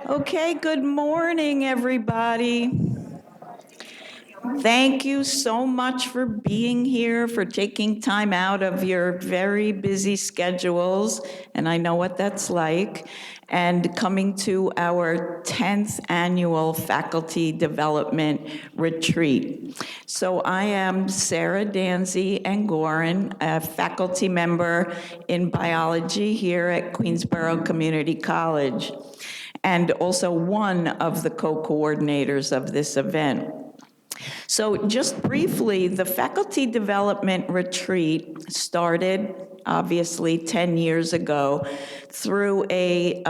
Okay, good morning, everybody. Thank you so much for being here, for taking time out of your very busy schedules, and I know what that's like, and coming to our 10th annual Faculty Development Retreat. So I am Sarah Danzy Angoran, a faculty member in biology here at Queensborough Community College, and also one of the co-coordinators of this event. So just briefly, the Faculty Development Retreat started, obviously, 10 years ago through a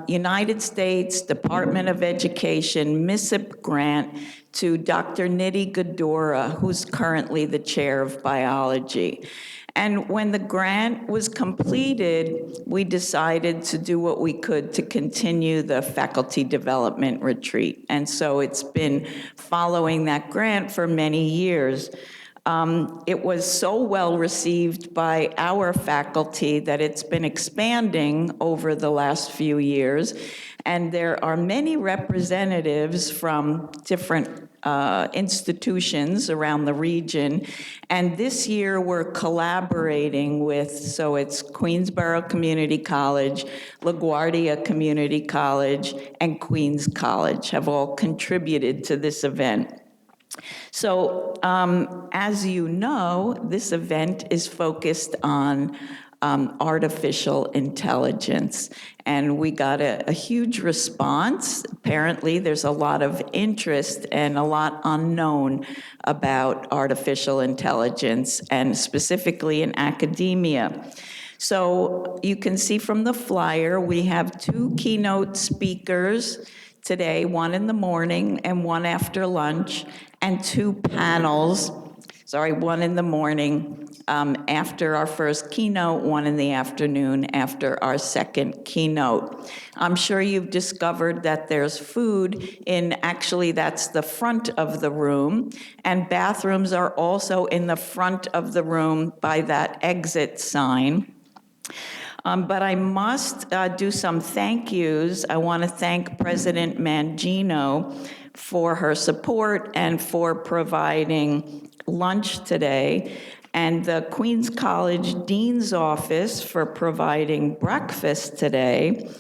United States Department of Education MISIP grant to Dr. Nidhi Gadura, who's currently the chair of biology. And when the grant was completed, we decided to do what we could to continue the faculty development retreat. And so it's been following that grant for many years. It was so well received by our faculty that it's been expanding over the last few years. And there are many representatives from different institutions around the region. And this year we're collaborating with, so it's Queensborough Community College, LaGuardia Community College, and Queens College have all contributed to this event. So as you know, this event is focused on artificial intelligence. And we got a huge response. Apparently, there's a lot of interest and a lot unknown about artificial intelligence, and specifically in academia. So you can see from the flyer, we have two keynote speakers today, one in the morning and one after lunch, and two panels. One in the morning after our first keynote, one in the afternoon after our second keynote. I'm sure you've discovered that there's food actually that's the front of the room, and bathrooms are also in the front of the room by that exit sign. But I must do some thank yous. I want to thank President Mangino for her support and for providing lunch today, and the Queens College Dean's Office for providing breakfast today.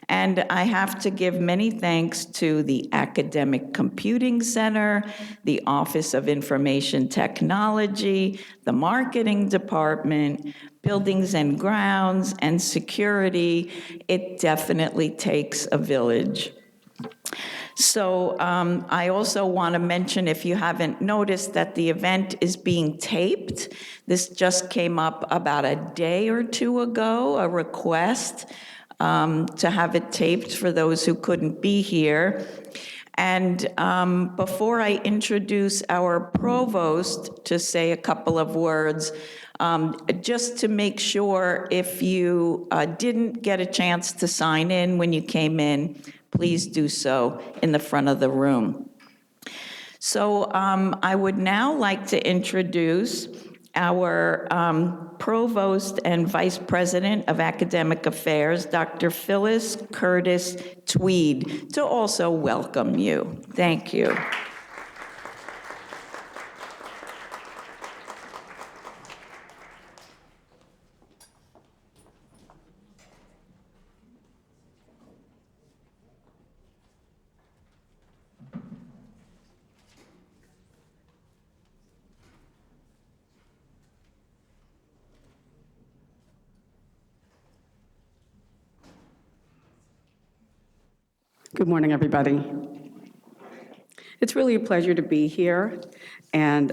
And I have to give many thanks to the Academic Computing Center, the Office of Information Technology, the Marketing Department, Buildings and Grounds, and Security. It definitely takes a village. So I also want to mention, if you haven't noticed, that the event is being taped. This just came up about a day or two ago, a request to have it taped for those who couldn't be here. And before I introduce our provost to say a couple of words, just to make sure, if you didn't get a chance to sign in when you came in, please do so in the front of the room. So I would now like to introduce our Provost and Vice President of Academic Affairs, Dr. Phyllis Curtis Tweed, to also welcome you. Thank you. Good morning, everybody. It's really a pleasure to be here and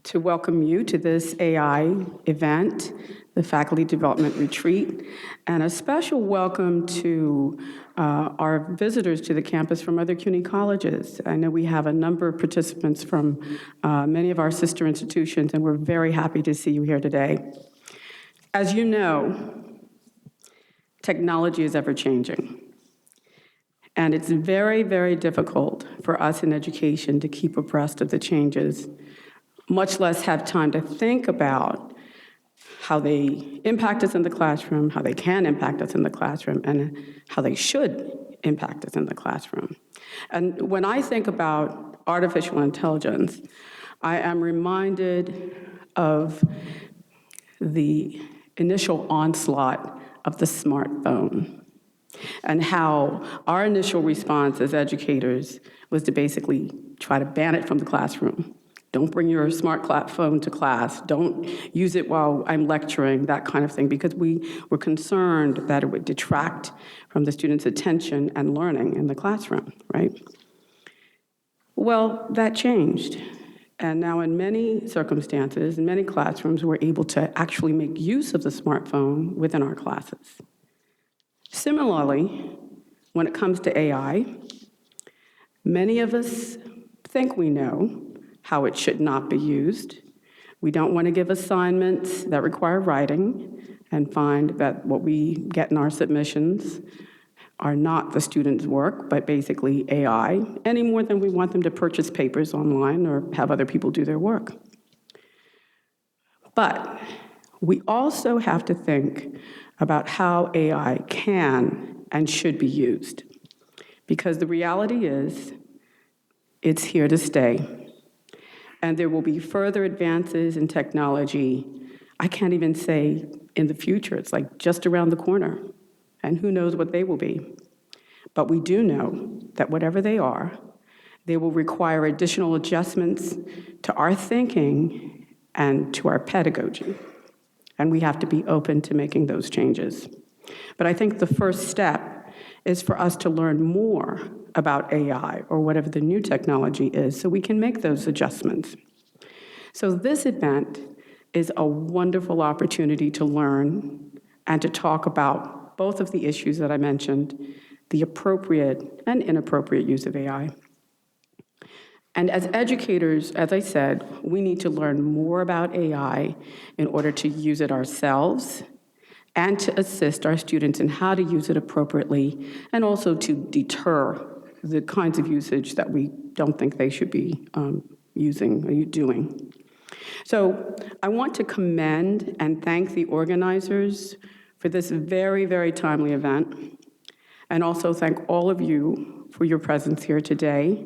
to welcome you to this AI event, the Faculty Development Retreat, and a special welcome to our visitors to the campus from other CUNY colleges. I know we have a number of participants from many of our sister institutions, and we're very happy to see you here today. As you know, technology is ever-changing. And it's very, very difficult for us in education to keep abreast of the changes, much less have time to think about how they impact us in the classroom, how they can impact us in the classroom, and how they should impact is in the classroom. And when I think about artificial intelligence, I am reminded of the initial onslaught of the smartphone and how our initial response as educators was to basically try to ban it from the classroom. Don't bring your phone to class. Don't use it while I'm lecturing, that kind of thing, because we were concerned that it would detract from the students' attention and learning in the classroom, right? Well, that changed. And now in many circumstances, in many classrooms, we're able to actually make use of the smartphone within our classes. Similarly, when it comes to AI, many of us think we know how it should not be used. We don't want to give assignments that require writing and find that what we get in our submissions are not the students' work, but basically AI, any more than we want them to purchase papers online or have other people do their work. But we also have to think about how AI can and should be used, because the reality is it's here to stay. And there will be further advances in technology. I can't even say in the future, it's like just around the corner, and who knows what they will be. But we do know that whatever they are, they will require additional adjustments to our thinking and to our pedagogy. And we have to be open to making those changes. But I think the first step is for us to learn more about AI or whatever the new technology is so we can make those adjustments. So this event is a wonderful opportunity to learn and to talk about both of the issues that I mentioned, the appropriate and inappropriate use of AI. And as educators, as I said, we need to learn more about AI in order to use it ourselves and to assist our students in how to use it appropriately, and also to deter the kinds of usage that we don't think they should be using or doing. So I want to commend and thank the organizers for this very, very timely event, and also thank all of you for your presence here today.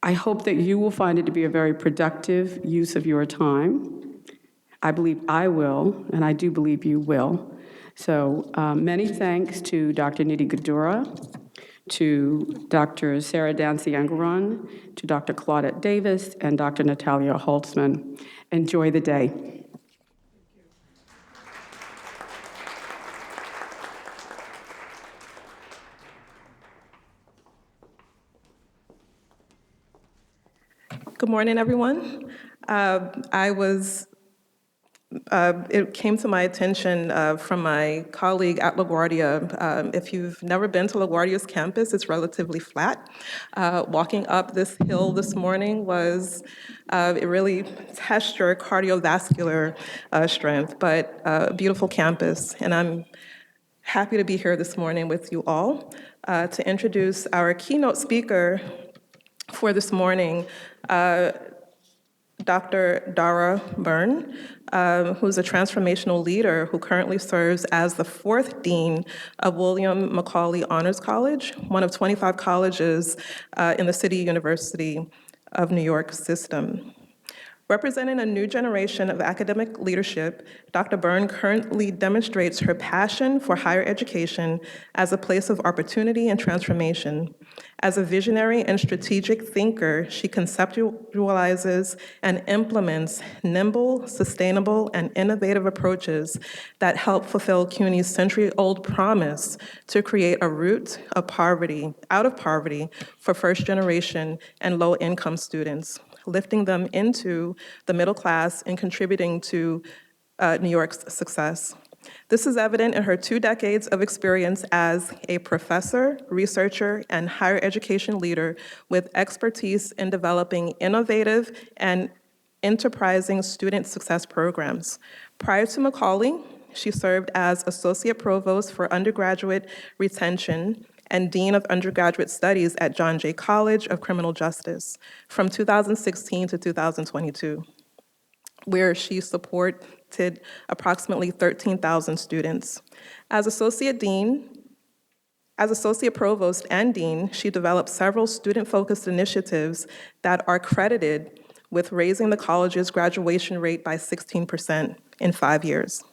I hope that you will find it to be a very productive use of your time. I believe I will, and I do believe you will. So many thanks to Dr. Nidhi Gadura, to Dr. Sarah Dancy-Engelron, to Dr. Claudette Davis, and Dr. Natalia Holtzman. Enjoy the day. Good morning, everyone. It came to my attention from my colleague at LaGuardia. If you've never been to LaGuardia's campus, it's relatively flat. Walking up this hill this morning it really tests your cardiovascular strength, but a beautiful campus. And I'm happy to be here this morning with you all to introduce our keynote speaker for this morning, Dr. Dara Byrne, who's a transformational leader who currently serves as the 4th Dean of William McCauley Honors College, one of 25 colleges in the City University of New York system. Representing a new generation of academic leadership, Dr. Byrne currently demonstrates her passion for higher education as a place of opportunity and transformation. As a visionary and strategic thinker, she conceptualizes and implements nimble, sustainable, and innovative approaches that help fulfill CUNY's century-old promise to create a route of poverty, out of poverty for first-generation and low-income students, lifting them into the middle class and contributing to New York's success. This is evident in her 2 decades of experience as a professor, researcher, and higher education leader with expertise in developing innovative and enterprising student success programs. Prior to Macaulay, she served as Associate Provost for Undergraduate Retention and Dean of Undergraduate Studies at John Jay College of Criminal Justice from 2016 to 2022, where she supported approximately 13,000 students. As Associate Dean, As Associate Provost and Dean, she developed several student-focused initiatives that are credited with raising the college's graduation rate by 16% in 5 years.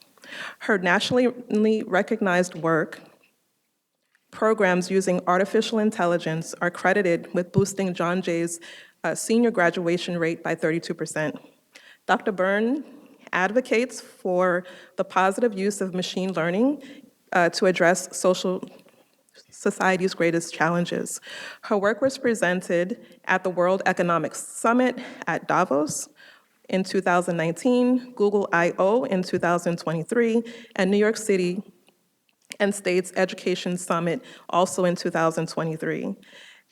Her nationally recognized work, programs using artificial intelligence, are credited with boosting John Jay's senior graduation rate by 32%. Dr. Byrne advocates for the positive use of machine learning to address society's greatest challenges. Her work was presented at the World Economic Summit at Davos in 2019, Google I/O in 2023, and New York City and State's Education Summit also in 2023,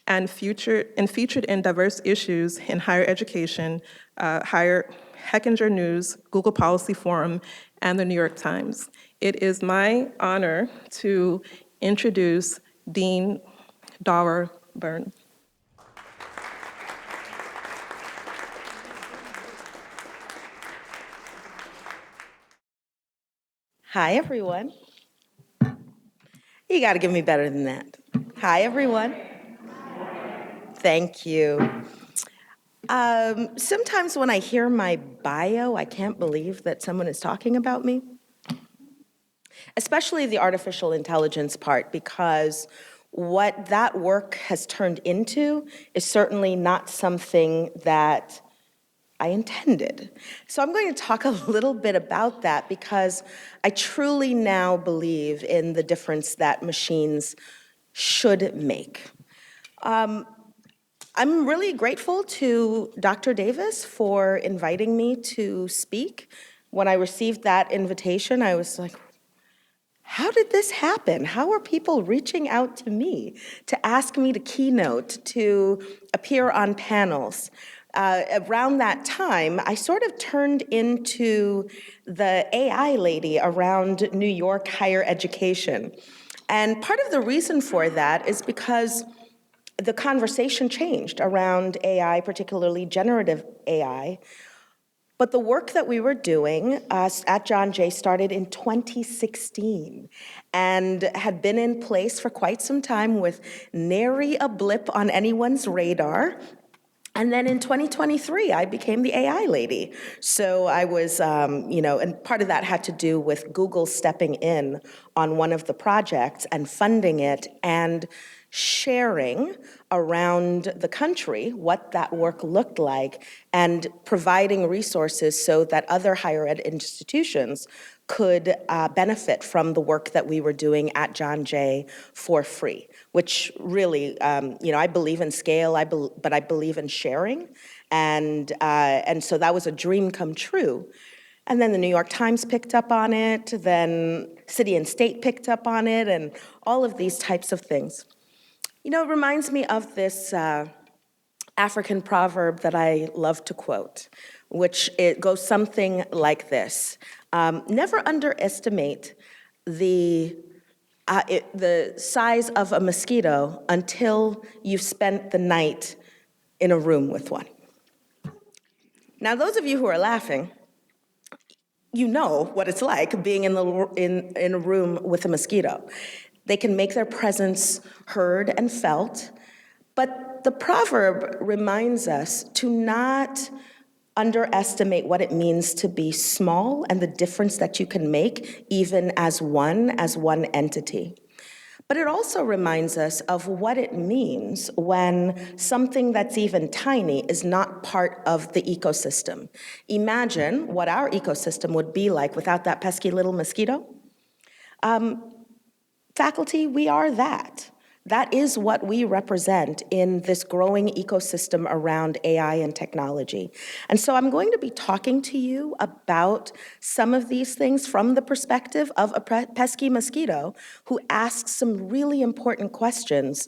and featured in diverse issues in higher education, Hechinger News, Google Policy Forum, and the New York Times. It is my honor to introduce Dean Dara Byrne. Hi, everyone. You got to give me better than that. Hi, everyone. Thank you. Sometimes when I hear my bio, I can't believe that someone is talking about me, especially the artificial intelligence part, because what that work has turned into is certainly not something that I intended. So I'm going to talk a little bit about that because I truly now believe in the difference that machines should make. I'm really grateful to Dr. Davis for inviting me to speak. When I received that invitation, I was like, how did this happen? How are people reaching out to me to ask me to keynote, to appear on panels? Around that time, I sort of turned into the AI lady around New York higher education. And part of the reason for that is because the conversation changed around AI, particularly generative AI. But the work that we were doing at John Jay started in 2016 and had been in place for quite some time with nary a blip on anyone's radar. And then in 2023, I became the AI lady. So I was, and part of that had to do with Google stepping in on one of the projects and funding it and sharing around the country what that work looked like and providing resources so that other higher ed institutions could benefit from the work that we were doing at John Jay for free, which really, I believe in scale, but I believe in sharing. And so that was a dream come true. And then the New York Times picked up on it, then City and State picked up on it, and all of these types of things. It reminds me of this African proverb that I love to quote, which it goes something like this. Never underestimate the size of a mosquito until you've spent the night in a room with one. Now, those of you who are laughing, you know what it's like being in a room with a mosquito. They can make their presence heard and felt, but the proverb reminds us to not underestimate what it means to be small and the difference that you can make even as one entity. But it also reminds us of what it means when something that's even tiny is not part of the ecosystem. Imagine what our ecosystem would be like without that pesky little mosquito. Faculty, we are that. That is what we represent in this growing ecosystem around AI and technology. And so I'm going to be talking to you about some of these things from the perspective of a pesky mosquito who asks some really important questions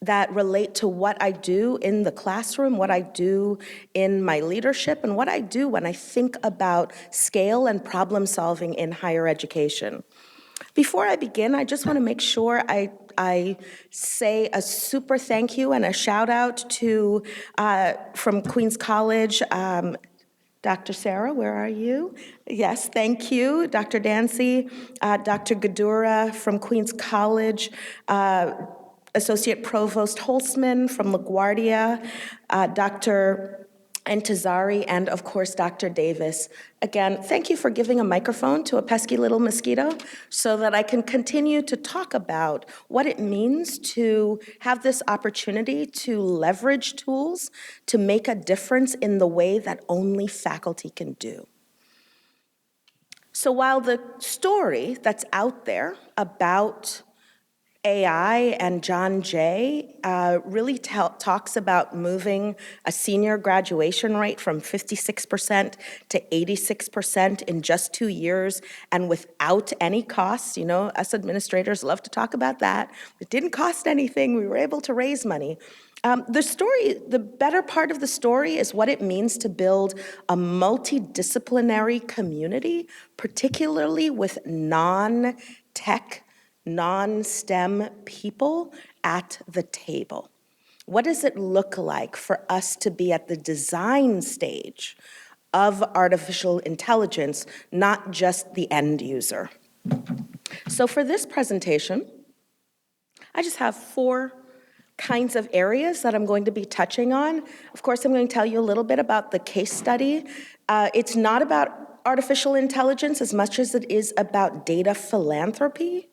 that relate to what I do in the classroom, what I do in my leadership, and what I do when I think about scale and problem solving in higher education. Before I begin, I just want to make sure I say a super thank you and a shout out to, from Queens College, Dr. Sarah, where are you? Yes, thank you. Dr. Dancy, Dr. Gadura from Queens College, Associate Provost Holzman from LaGuardia, Dr. Intezari, and of course, Dr. Davis. Again, thank you for giving a microphone to a pesky little mosquito so that I can continue to talk about what it means to have this opportunity to leverage tools to make a difference in the way that only faculty can do. So while the story that's out there about AI and John Jay really talks about moving a senior graduation rate from 56% to 86% in just 2 years and without any costs. You know, us administrators love to talk about that. It didn't cost anything. We were able to raise money. The better part of the story is what it means to build a multidisciplinary community, particularly with non-tech, non-STEM people at the table. What does it look like for us to be at the design stage of artificial intelligence, not just the end user? So for this presentation, I just have 4 kinds of areas that I'm going to be touching on. Of course, I'm going to tell you a little bit about the case study. It's not about artificial intelligence as much as it is about data philanthropy.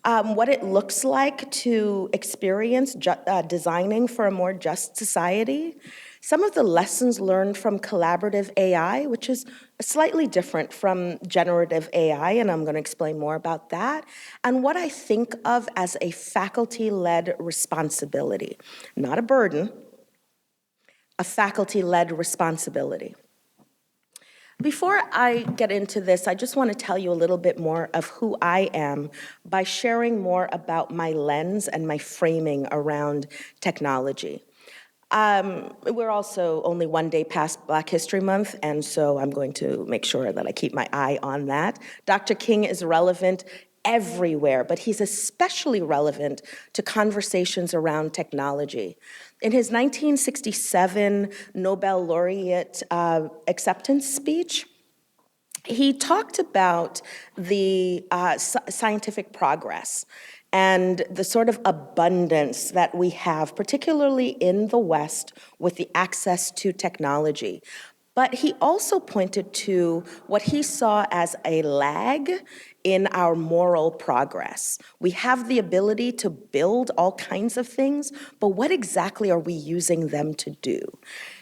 What it looks like to experience designing for a more just society, some of the lessons learned from collaborative AI, which is slightly different from generative AI, and I'm going to explain more about that, and what I think of as a faculty-led responsibility, not a burden, a faculty-led responsibility. Before I get into this, I just want to tell you a little bit more of who I am by sharing more about my lens and my framing around technology. We're also only 1 day past Black History Month, and so I'm going to make sure that I keep my eye on that. Dr. King is relevant everywhere, but he's especially relevant to conversations around technology. In his 1967 Nobel laureate acceptance speech, he talked about the scientific progress and the sort of abundance that we have, particularly in the West, with the access to technology. But he also pointed to what he saw as a lag in our moral progress. We have the ability to build all kinds of things, but what exactly are we using them to do?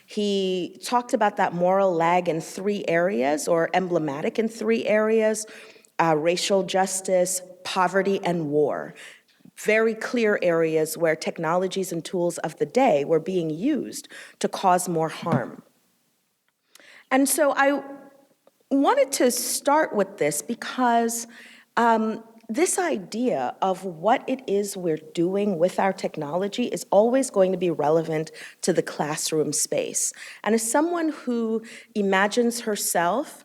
He talked about that moral lag in 3 areas, or emblematic in 3 areas: racial justice, poverty, and war. Very clear areas where technologies and tools of the day were being used to cause more harm. And so I wanted to start with this because this idea of what it is we're doing with our technology is always going to be relevant to the classroom space. And as someone who imagines herself,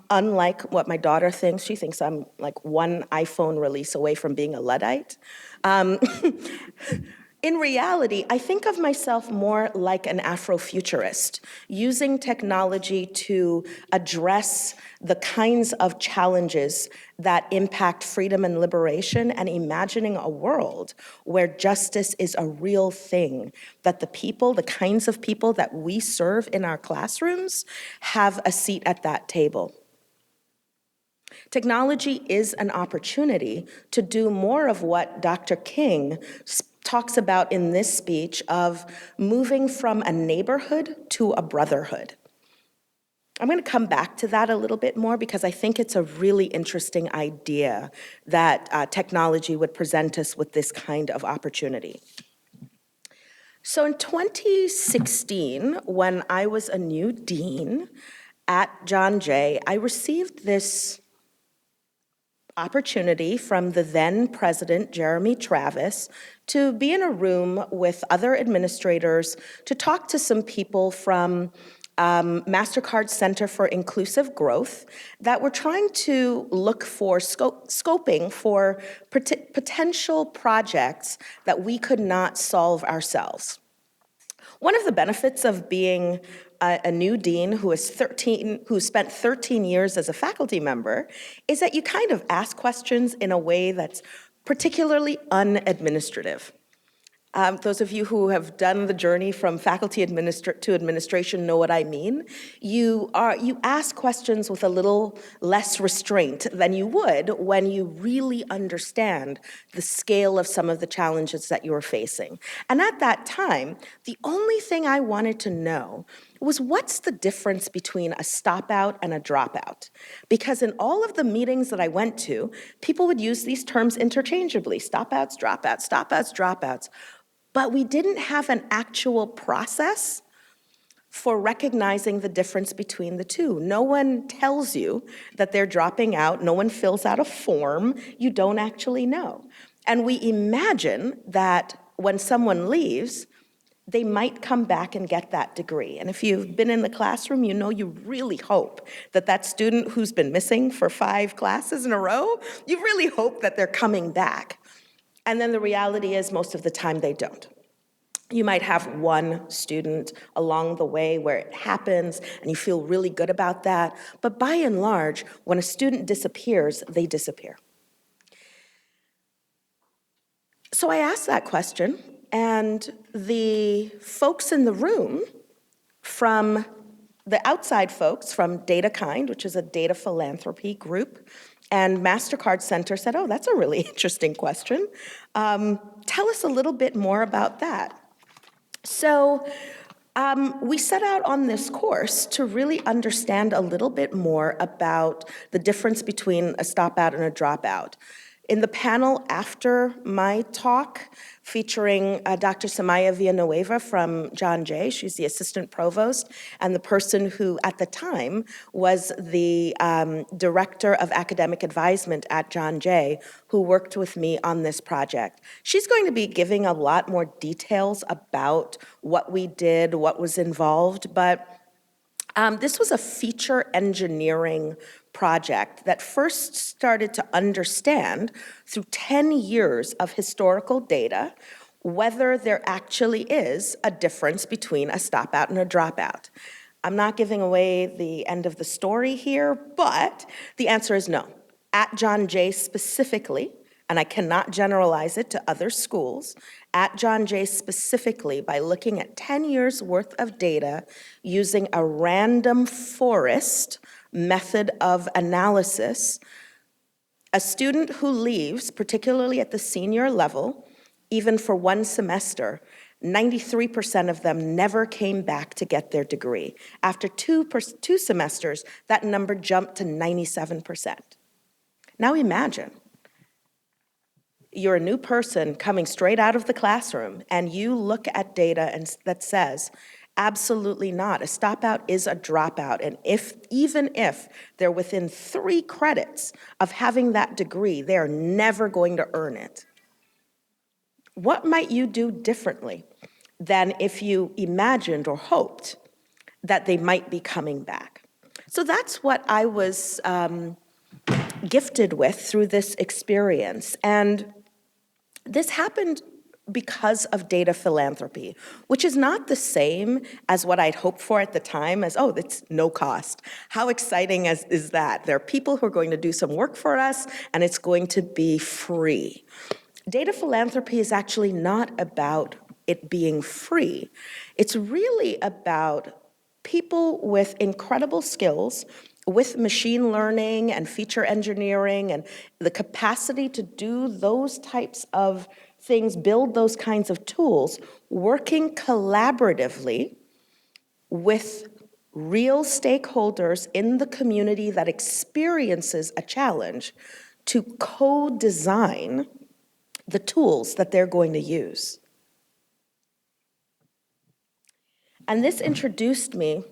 unlike what my daughter thinks, she thinks I'm like 1 iPhone release away from being a Luddite. In reality, I think of myself more like an Afrofuturist, using technology to address the kinds of challenges that impact freedom and liberation, and imagining a world where justice is a real thing, that the people, the kinds of people that we serve in our classrooms, have a seat at that table. Technology is an opportunity to do more of what Dr. King talks about in this speech, of moving from a neighborhood to a brotherhood. I'm going to come back to that a little bit more because I think it's a really interesting idea that technology would present us with this kind of opportunity. So in 2016, when I was a new dean at John Jay, I received this opportunity from the then president, Jeremy Travis, to be in a room with other administrators to talk to some people from MasterCard Center for Inclusive Growth that were trying to look for scoping for potential projects that we could not solve ourselves. One of the benefits of being a new dean who spent 13 years as a faculty member is that you kind of ask questions in a way that's particularly unadministrative. Those of you who have done the journey from faculty to administration know what I mean. You ask questions with a little less restraint than you would when you really understand the scale of some of the challenges that you are facing. And at that time, the only thing I wanted to know was what's the difference between a stopout and a dropout? Because in all of the meetings that I went to, people would use these terms interchangeably: stopouts, dropouts, stopouts, dropouts. But we didn't have an actual process for recognizing the difference between the two. No one tells you that they're dropping out. No one fills out a form. You don't actually know. And we imagine that when someone leaves, they might come back and get that degree. And if you've been in the classroom, you know you really hope that that student who's been missing for 5 classes in a row, you really hope that they're coming back. And then the reality is most of the time they don't. You might have one student along the way where it happens and you feel really good about that. But by and large, when a student disappears, they disappear. So I asked that question, and the folks in the room, from the outside folks from DataKind, which is a data philanthropy group, and MasterCard Center said, oh, that's a really interesting question. Tell us a little bit more about that. So we set out on this course to really understand a little bit more about the difference between a stopout and a dropout. In the panel after my talk, featuring Dr. Samaya Villanueva from John Jay, she's the assistant provost, and the person who at the time was the director of academic advisement at John Jay, who worked with me on this project. She's going to be giving a lot more details about what we did, what was involved, but this was a feature engineering project that first started to understand, through 10 years of historical data, whether there actually is a difference between a stopout and a dropout. I'm not giving away the end of the story here, but the answer is no. At John Jay specifically, and I cannot generalize it to other schools, at John Jay specifically, by looking at 10 years worth of data using a random forest method of analysis, a student who leaves, particularly at the senior level, even for one semester, 93% of them never came back to get their degree. After two semesters, that number jumped to 97%. Now imagine, you're a new person coming straight out of the classroom, and you look at data that says, absolutely not. A stopout is a dropout, and even if they're within 3 credits of having that degree, they are never going to earn it. What might you do differently than if you imagined or hoped that they might be coming back? So that's what I was gifted with through this experience. And this happened because of data philanthropy, which is not the same as what I'd hoped for at the time as, oh, it's no cost. How exciting is that? There are people who are going to do some work for us, and it's going to be free. Data philanthropy is actually not about it being free. It's really about people with incredible skills, with machine learning and feature engineering and the capacity to do those types of things, build those kinds of tools, working collaboratively with real stakeholders in the community that experiences a challenge to co-design the tools that they're going to use. And this introduced me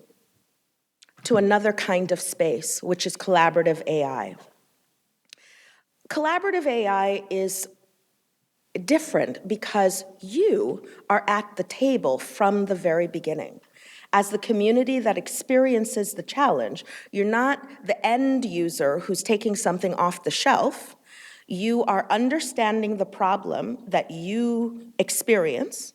to another kind of space, which is collaborative AI. Collaborative AI is different because you are at the table from the very beginning. As the community that experiences the challenge, you're not the end user who's taking something off the shelf. You are understanding the problem that you experience,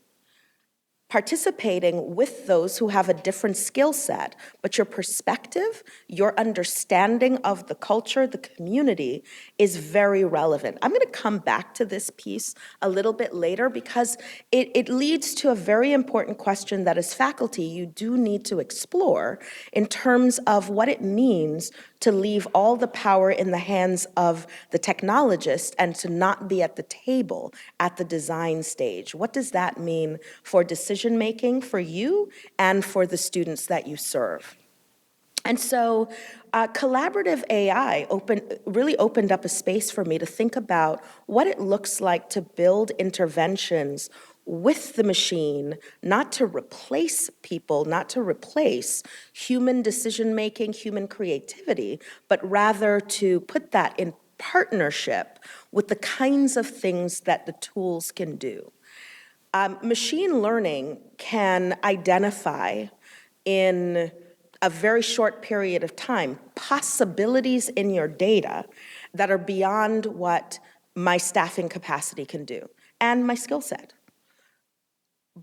participating with those who have a different skill set, but your perspective, your understanding of the culture, the community is very relevant. I'm going to come back to this piece a little bit later because it leads to a very important question that as faculty you do need to explore in terms of what it means to leave all the power in the hands of the technologist and to not be at the table at the design stage. What does that mean for decision-making for you and for the students that you serve? And so collaborative AI really opened up a space for me to think about what it looks like to build interventions with the machine, not to replace people, not to replace human decision-making, human creativity, but rather to put that in partnership with the kinds of things that the tools can do. Machine learning can identify in a very short period of time possibilities in your data that are beyond what my staffing capacity can do and my skill set.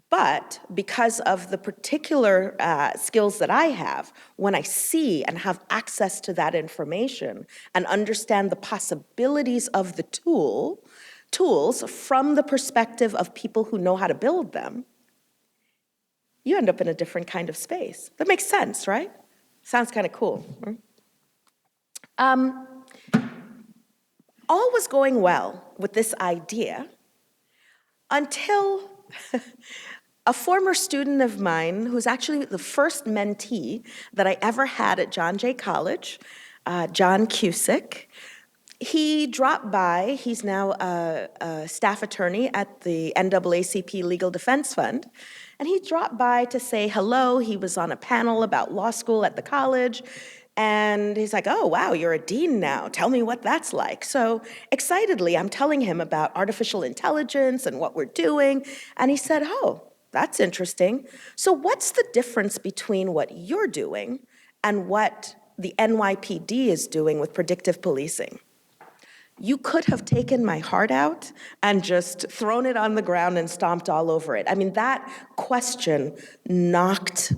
But because of the particular skills that I have, when I see and have access to that information and understand the possibilities of the tools from the perspective of people who know how to build them, you end up in a different kind of space. That makes sense, right? Sounds kind of cool. All was going well with this idea until a former student of mine, who's actually the first mentee that I ever had at John Jay College, John Cusick, he dropped by. He's now a staff attorney at the NAACP Legal Defense Fund, and he dropped by to say hello. He was on a panel about law school at the college, and he's like, oh, wow, you're a dean now. Tell me what that's like. So excitedly, I'm telling him about artificial intelligence and what we're doing, and he said, oh, that's interesting. So what's the difference between what you're doing and what the NYPD is doing with predictive policing? You could have taken my heart out and just thrown it on the ground and stomped all over it. I mean, that question knocked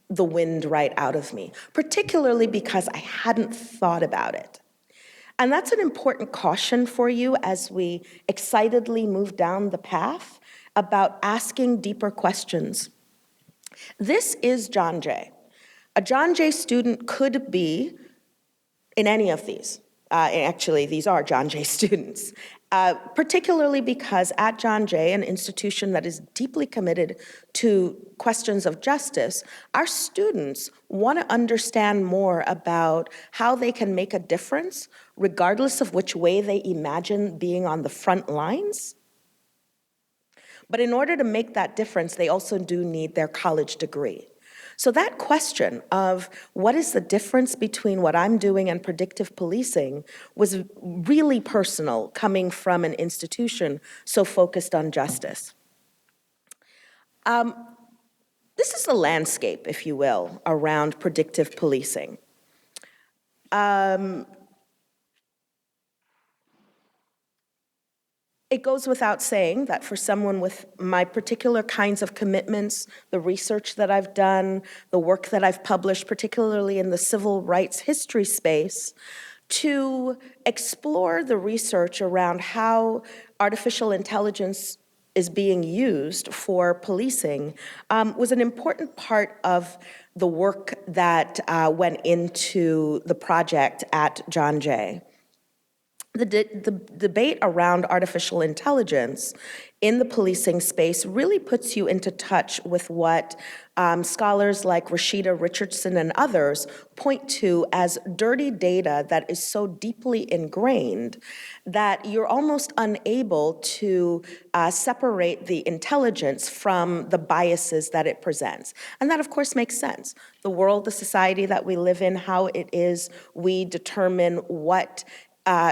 the wind right out of me, particularly because I hadn't thought about it. And that's an important caution for you as we excitedly move down the path about asking deeper questions. This is John Jay. A John Jay student could be in any of these. Actually, these are John Jay students, particularly because at John Jay, an institution that is deeply committed to questions of justice, our students want to understand more about how they can make a difference, regardless of which way they imagine being on the front lines. But in order to make that difference, they also do need their college degree. So that question of what is the difference between what I'm doing and predictive policing was really personal, coming from an institution so focused on justice. This is the landscape, if you will, around predictive policing. It goes without saying that for someone with my particular kinds of commitments, the research that I've done, the work that I've published, particularly in the civil rights history space, to explore the research around how artificial intelligence is being used for policing was an important part of the work that went into the project at John Jay. The debate around artificial intelligence in the policing space really puts you into touch with what scholars like Rashida Richardson and others point to as dirty data that is so deeply ingrained that you're almost unable to separate the intelligence from the biases that it presents. And that, of course, makes sense. The world, the society that we live in, how it is we determine what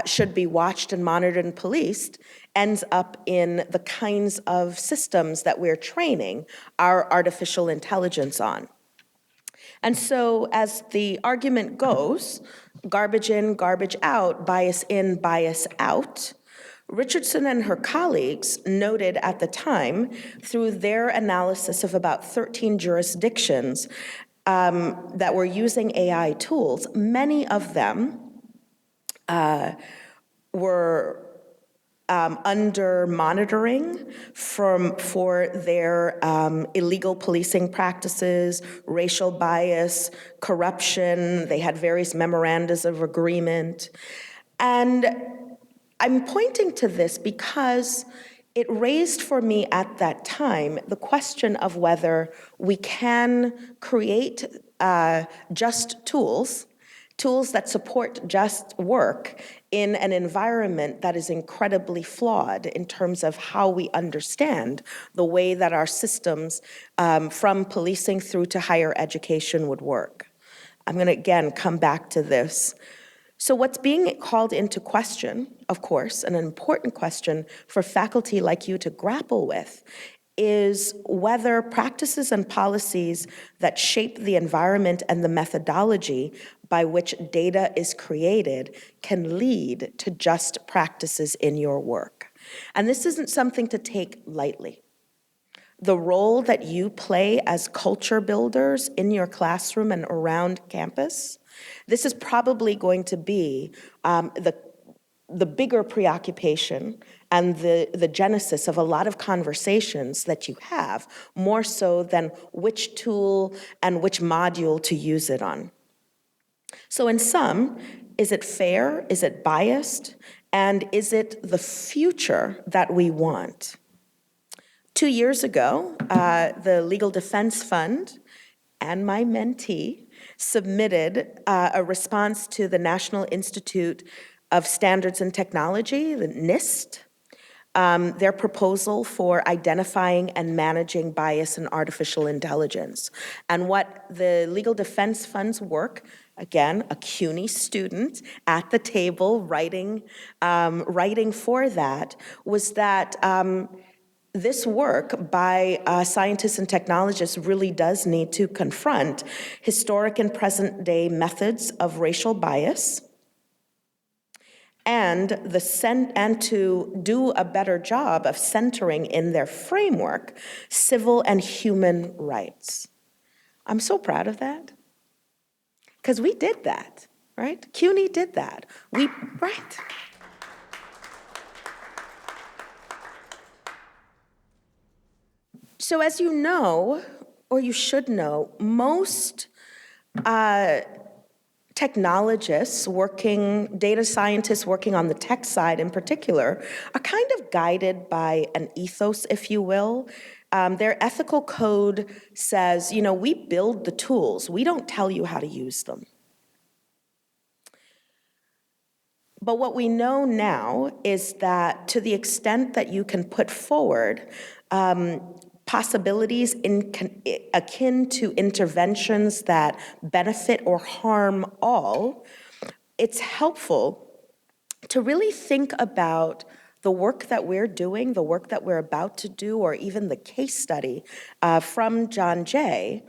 should be watched and monitored and policed ends up in the kinds of systems that we're training our artificial intelligence on. And so as the argument goes, garbage in, garbage out, bias in, bias out, Richardson and her colleagues noted at the time, through their analysis of about 13 jurisdictions that were using AI tools, many of them were under monitoring for their illegal policing practices, racial bias, corruption. They had various memorandums of agreement. And I'm pointing to this because it raised for me at that time the question of whether we can create just tools that support just work in an environment that is incredibly flawed in terms of how we understand the way that our systems, from policing through to higher education, would work. I'm going to, again, come back to this. So what's being called into question, of course, an important question for faculty like you to grapple with, is whether practices and policies that shape the environment and the methodology by which data is created can lead to just practices in your work. And this isn't something to take lightly. The role that you play as culture builders in your classroom and around campus, this is probably going to be the bigger preoccupation and the genesis of a lot of conversations that you have, more so than which tool and which module to use it on. So in sum, is it fair? Is it biased? And is it the future that we want? 2 years ago, the Legal Defense Fund and my mentee submitted a response to the National Institute of Standards and Technology, the NIST, their proposal for identifying and managing bias in artificial intelligence. And what the Legal Defense Fund's work, again, a CUNY student at the table writing for that, was that this work by scientists and technologists really does need to confront historic and present day methods of racial bias, and to do a better job of centering in their framework civil and human rights. I'm so proud of that, because we did that, right? CUNY did that. Right. So as you know, or you should know, most technologists data scientists working on the tech side in particular, are kind of guided by an ethos, if you will. Their ethical code says, we build the tools, we don't tell you how to use them. But what we know now is that to the extent that you can put forward possibilities akin to interventions that benefit or harm all, it's helpful to really think about the work that we're doing, the work that we're about to do, or even the case study from John Jay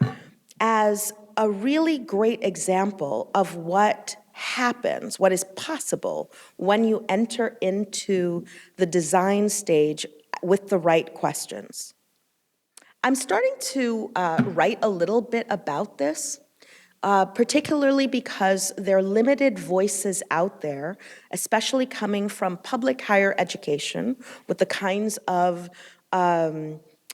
as a really great example of what happens, what is possible when you enter into the design stage with the right questions. I'm starting to write a little bit about this, particularly because there are limited voices out there, especially coming from public higher education with the kinds of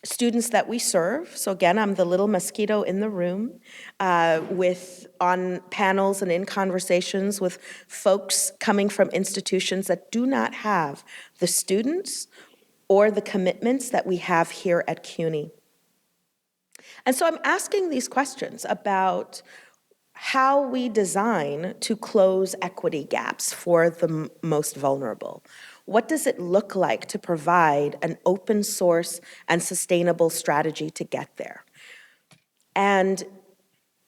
students that we serve. So again, I'm the little mosquito in the room on panels and in conversations with folks coming from institutions that do not have the students or the commitments that we have here at CUNY. And so I'm asking these questions about how we design to close equity gaps for the most vulnerable. What does it look like to provide an open source and sustainable strategy to get there? And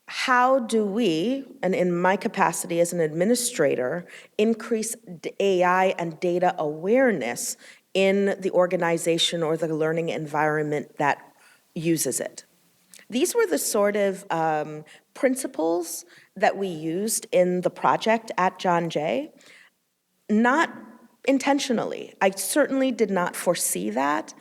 how do we, and in my capacity as an administrator, increase AI and data awareness in the organization or the learning environment that uses it? These were the sort of principles that we used in the project at John Jay, not intentionally. I certainly did not foresee that,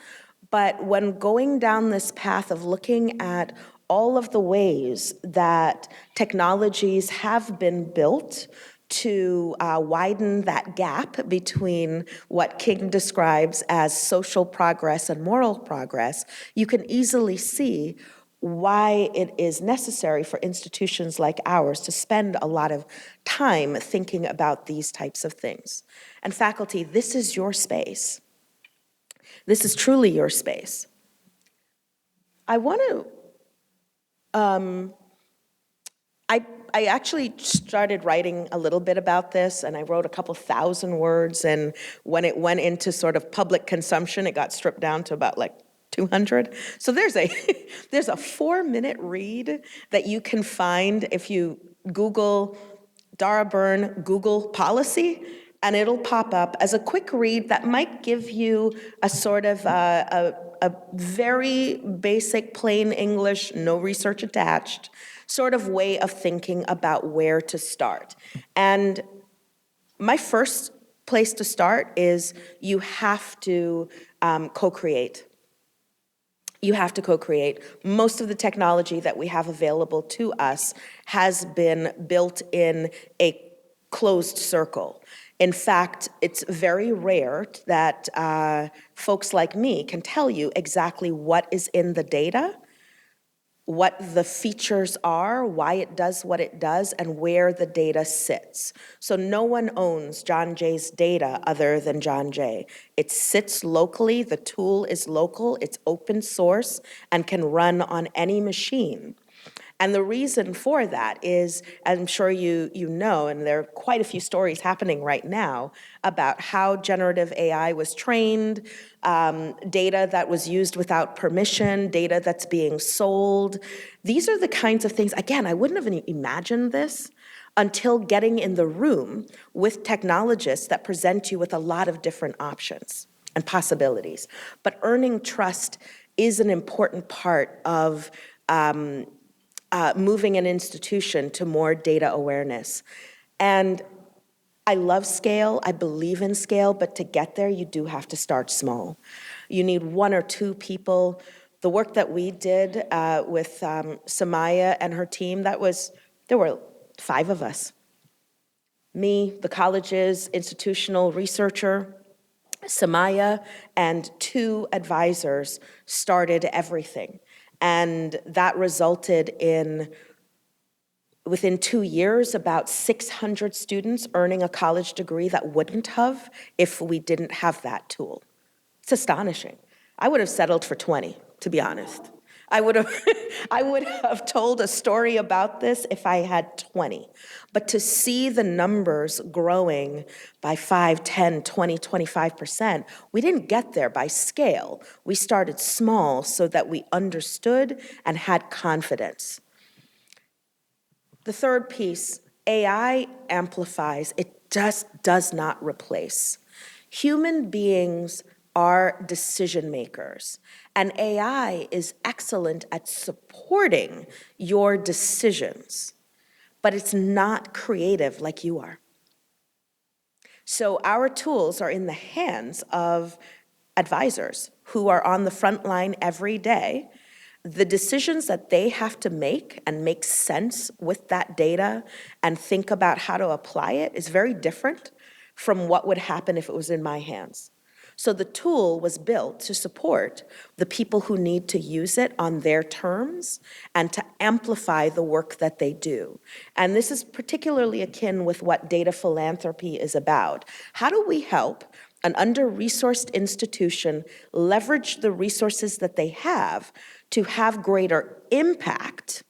but when going down this path of looking at all of the ways that technologies have been built to widen that gap between what King describes as social progress and moral progress, you can easily see why it is necessary for institutions like ours to spend a lot of time thinking about these types of things. And faculty, this is your space. This is truly your space. I want to, I actually started writing a little bit about this, and I wrote a couple thousand words, and when it went into sort of public consumption, it got stripped down to about like 200. So there's a there's a 4-minute read that you can find if you Google Dara Byrne Google policy, and it'll pop up as a quick read that might give you a sort of a very basic, plain English, no research attached, sort of way of thinking about where to start. And my first place to start is you have to co-create. You have to co-create. Most of the technology that we have available to us has been built in a closed circle. In fact, it's very rare that folks like me can tell you exactly what is in the data, what the features are, why it does what it does, and where the data sits. So no one owns John Jay's data other than John Jay. It sits locally, the tool is local, it's open source, and can run on any machine. And the reason for that is, I'm sure you know, and there are quite a few stories happening right now about how generative AI was trained, data that was used without permission, data that's being sold. These are the kinds of things, again, I wouldn't have imagined this until getting in the room with technologists that present you with a lot of different options and possibilities. But earning trust is an important part of moving an institution to more data awareness. And I love scale, I believe in scale, but to get there, you do have to start small. You need 1 or 2 people. The work that we did with Samaya and her team, there were 5 of us. Me, the college's institutional researcher, Samaya, and 2 advisors started everything. And that resulted in, within 2 years, about 600 students earning a college degree that wouldn't have if we didn't have that tool. It's astonishing. I would have settled for 20, to be honest. I would have told a story about this if I had 20. But to see the numbers growing by 5, 10, 20, 25%, we didn't get there by scale. We started small so that we understood and had confidence. The third piece, AI amplifies, it just does not replace. Human beings are decision makers, and AI is excellent at supporting your decisions, but it's not creative like you are. So our tools are in the hands of advisors who are on the front line every day. The decisions that they have to make and make sense with that data and think about how to apply it is very different from what would happen if it was in my hands. So the tool was built to support the people who need to use it on their terms and to amplify the work that they do. And this is particularly akin with what data philanthropy is about. How do we help an under-resourced institution leverage the resources that they have to have greater impact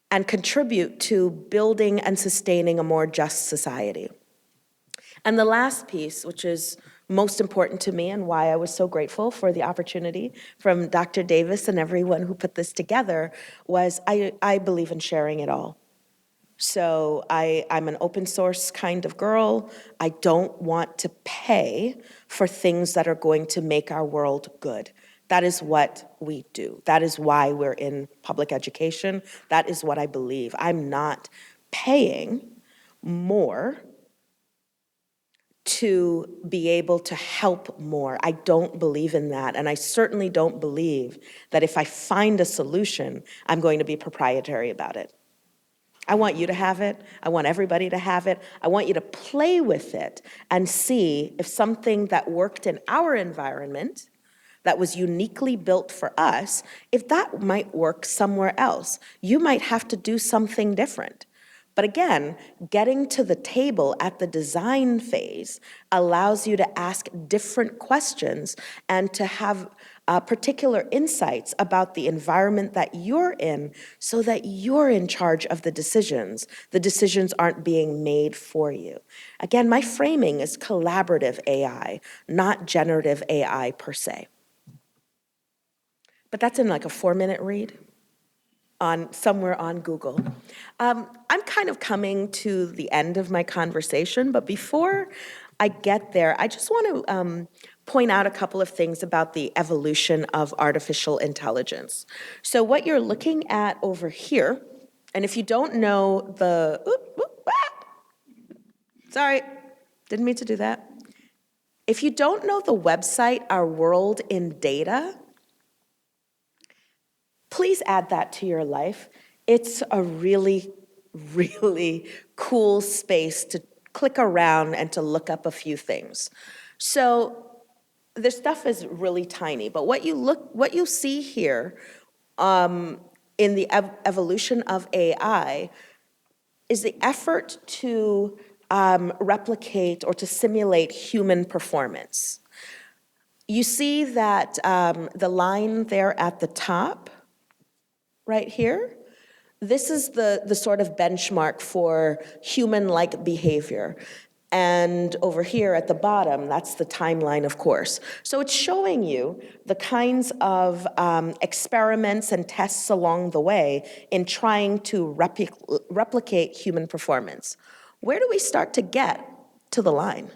and contribute to building and sustaining a more just society? And the last piece, which is most important to me and why I was so grateful for the opportunity from Dr. Davis and everyone who put this together, was I believe in sharing it all. So I'm an open source kind of girl. I don't want to pay for things that are going to make our world good. That is what we do. That is why we're in public education. That is what I believe. I'm not paying more to be able to help more. I don't believe in that, and I certainly don't believe that if I find a solution, I'm going to be proprietary about it. I want you to have it. I want everybody to have it. I want you to play with it and see if something that worked in our environment, that was uniquely built for us, if that might work somewhere else. You might have to do something different. But again, getting to the table at the design phase allows you to ask different questions and to have particular insights about the environment that you're in so that you're in charge of the decisions. The decisions aren't being made for you. Again, my framing is collaborative AI, not generative AI per se. But that's in like a 4-minute read somewhere on Google. I'm kind of coming to the end of my conversation, but before I get there, I just want to point out a couple of things about the evolution of artificial intelligence. So what you're looking at over here, and if you don't know sorry, didn't mean to do that. If you don't know the website, Our World in Data, please add that to your life. It's a really, really cool space to click around and to look up a few things. So this stuff is really tiny, but what you see here in the evolution of AI is the effort to replicate or to simulate human performance. You see that the line there at the top, right here, this is the sort of benchmark for human-like behavior. And over here at the bottom, that's the timeline, of course. So it's showing you the kinds of experiments and tests along the way in trying to replicate human performance. Where do we start to get to the line?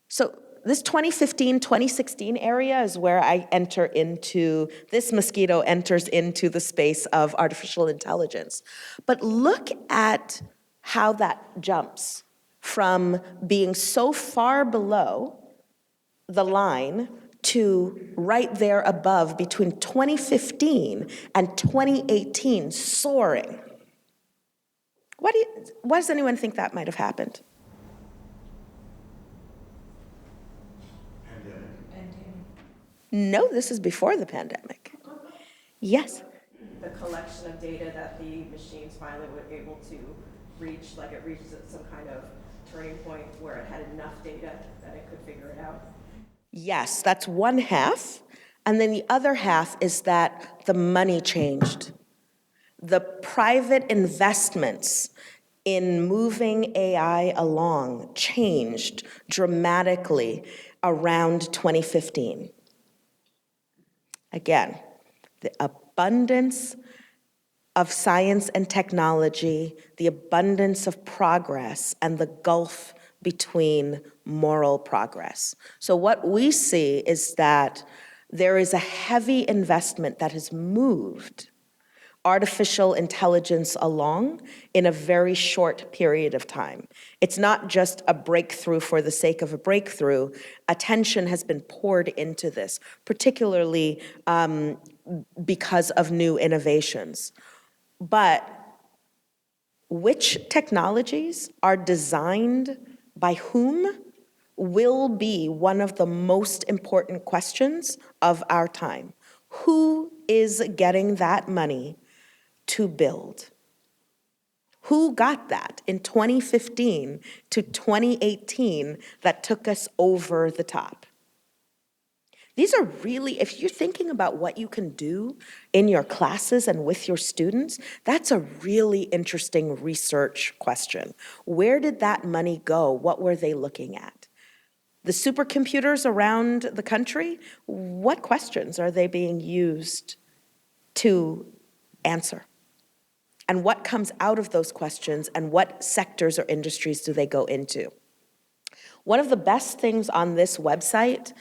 So this 2015, 2016 area is where I enter into, this mosquito enters into the space of artificial intelligence. But look at how that jumps from being so far below the line to right there above between 2015 and 2018, soaring. Why does anyone think that might have happened? No, this is before the pandemic. Yes? The collection of data that the machines finally were able to reach, like it reached some kind of turning point where it had enough data that it could figure it out? Yes, that's one half. And then the other half is that the money changed. The private investments in moving AI along changed dramatically around 2015. Again, the abundance of science and technology, the abundance of progress, and the gulf between moral progress. So what we see is that there is a heavy investment that has moved artificial intelligence along in a very short period of time. It's not just a breakthrough for the sake of a breakthrough. Attention has been poured into this, particularly because of new innovations. But which technologies are designed by whom will be one of the most important questions of our time. Who is getting that money to build? Who got that in 2015 to 2018 that took us over the top? These are really, if you're thinking about what you can do in your classes and with your students, that's a really interesting research question. Where did that money go? What were they looking at? The supercomputers around the country, what questions are they being used to answer? And what comes out of those questions, and what sectors or industries do they go into? One of the best things on this website,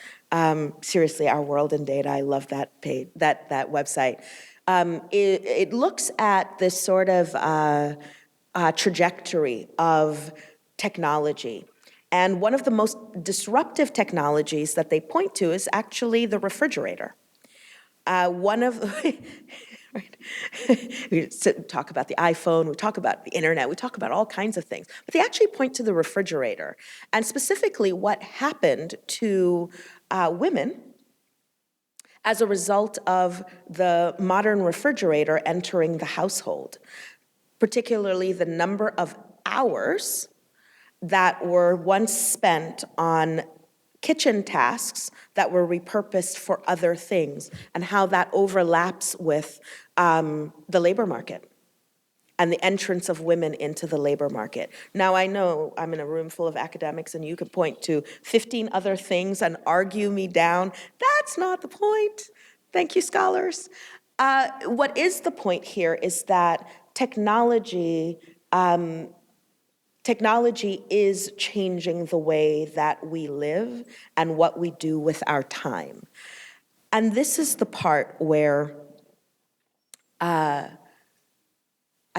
seriously, Our World in Data, I love that page, that website. It looks at this sort of trajectory of technology. And one of the most disruptive technologies that they point to is actually the refrigerator. One of, right. We talk about the iPhone, we talk about the internet, we talk about all kinds of things, but they actually point to the refrigerator, and specifically what happened to women as a result of the modern refrigerator entering the household, particularly the number of hours that were once spent on kitchen tasks that were repurposed for other things, and how that overlaps with the labor market and the entrance of women into the labor market. Now, I know I'm in a room full of academics, and you could point to 15 other things and argue me down. That's not the point. Thank you, scholars. What is the point here is that technology is changing the way that we live and what we do with our time. And this is the part where I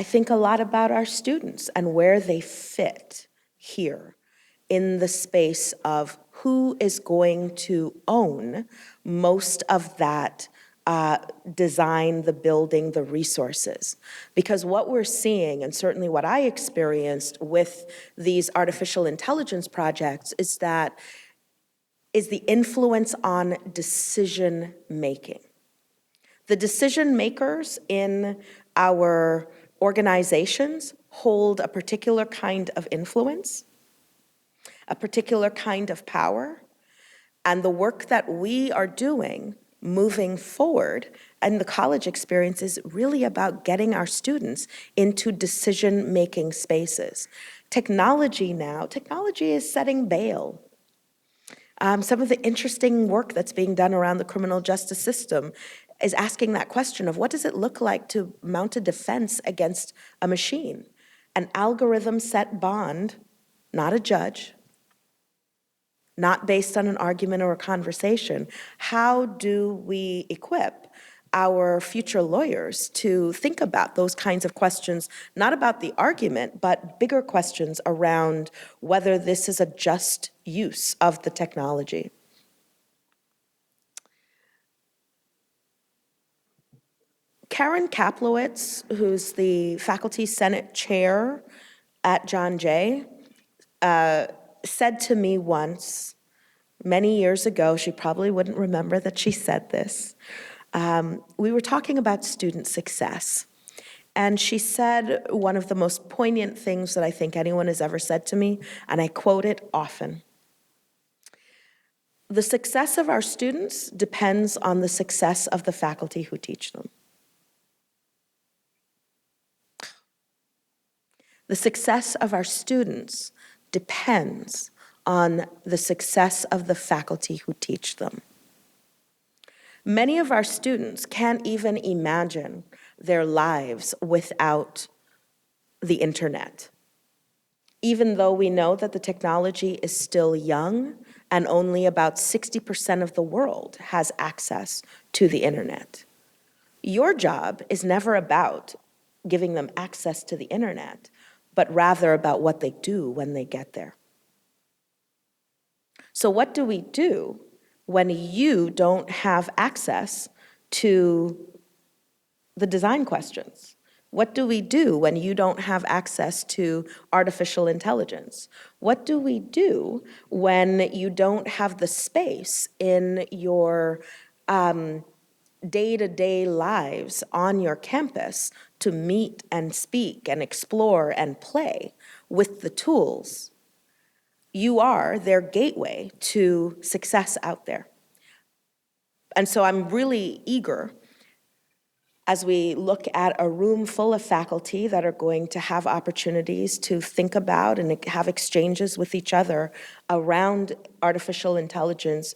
think a lot about our students and where they fit here in the space of who is going to own most of that design, the building, the resources. Because what we're seeing, and certainly what I experienced with these artificial intelligence projects, is the influence on decision making. The decision makers in our organizations hold a particular kind of influence, a particular kind of power, and the work that we are doing moving forward, and the college experience is really about getting our students into decision-making spaces. Technology is setting bail. Some of the interesting work that's being done around the criminal justice system is asking that question of what does it look like to mount a defense against a machine? An algorithm set bond, not a judge, not based on an argument or a conversation. How do we equip our future lawyers to think about those kinds of questions, not about the argument, but bigger questions around whether this is a just use of the technology? Karen Kaplowitz, who's the Faculty Senate Chair at John Jay, said to me once, many years ago, she probably wouldn't remember that she said this, we were talking about student success. And she said one of the most poignant things that I think anyone has ever said to me, and I quote it often. The success of our students depends on the success of the faculty who teach them. The success of our students depends on the success of the faculty who teach them. Many of our students can't even imagine their lives without the internet, even though we know that the technology is still young and only about 60% of the world has access to the internet. Your job is never about giving them access to the internet, but rather about what they do when they get there. So what do we do when you don't have access to the design questions? What do we do when you don't have access to artificial intelligence? What do we do when you don't have the space in your day-to-day lives on your campus to meet and speak and explore and play with the tools? You are their gateway to success out there. And so I'm really eager as we look at a room full of faculty that are going to have opportunities to think about and have exchanges with each other around artificial intelligence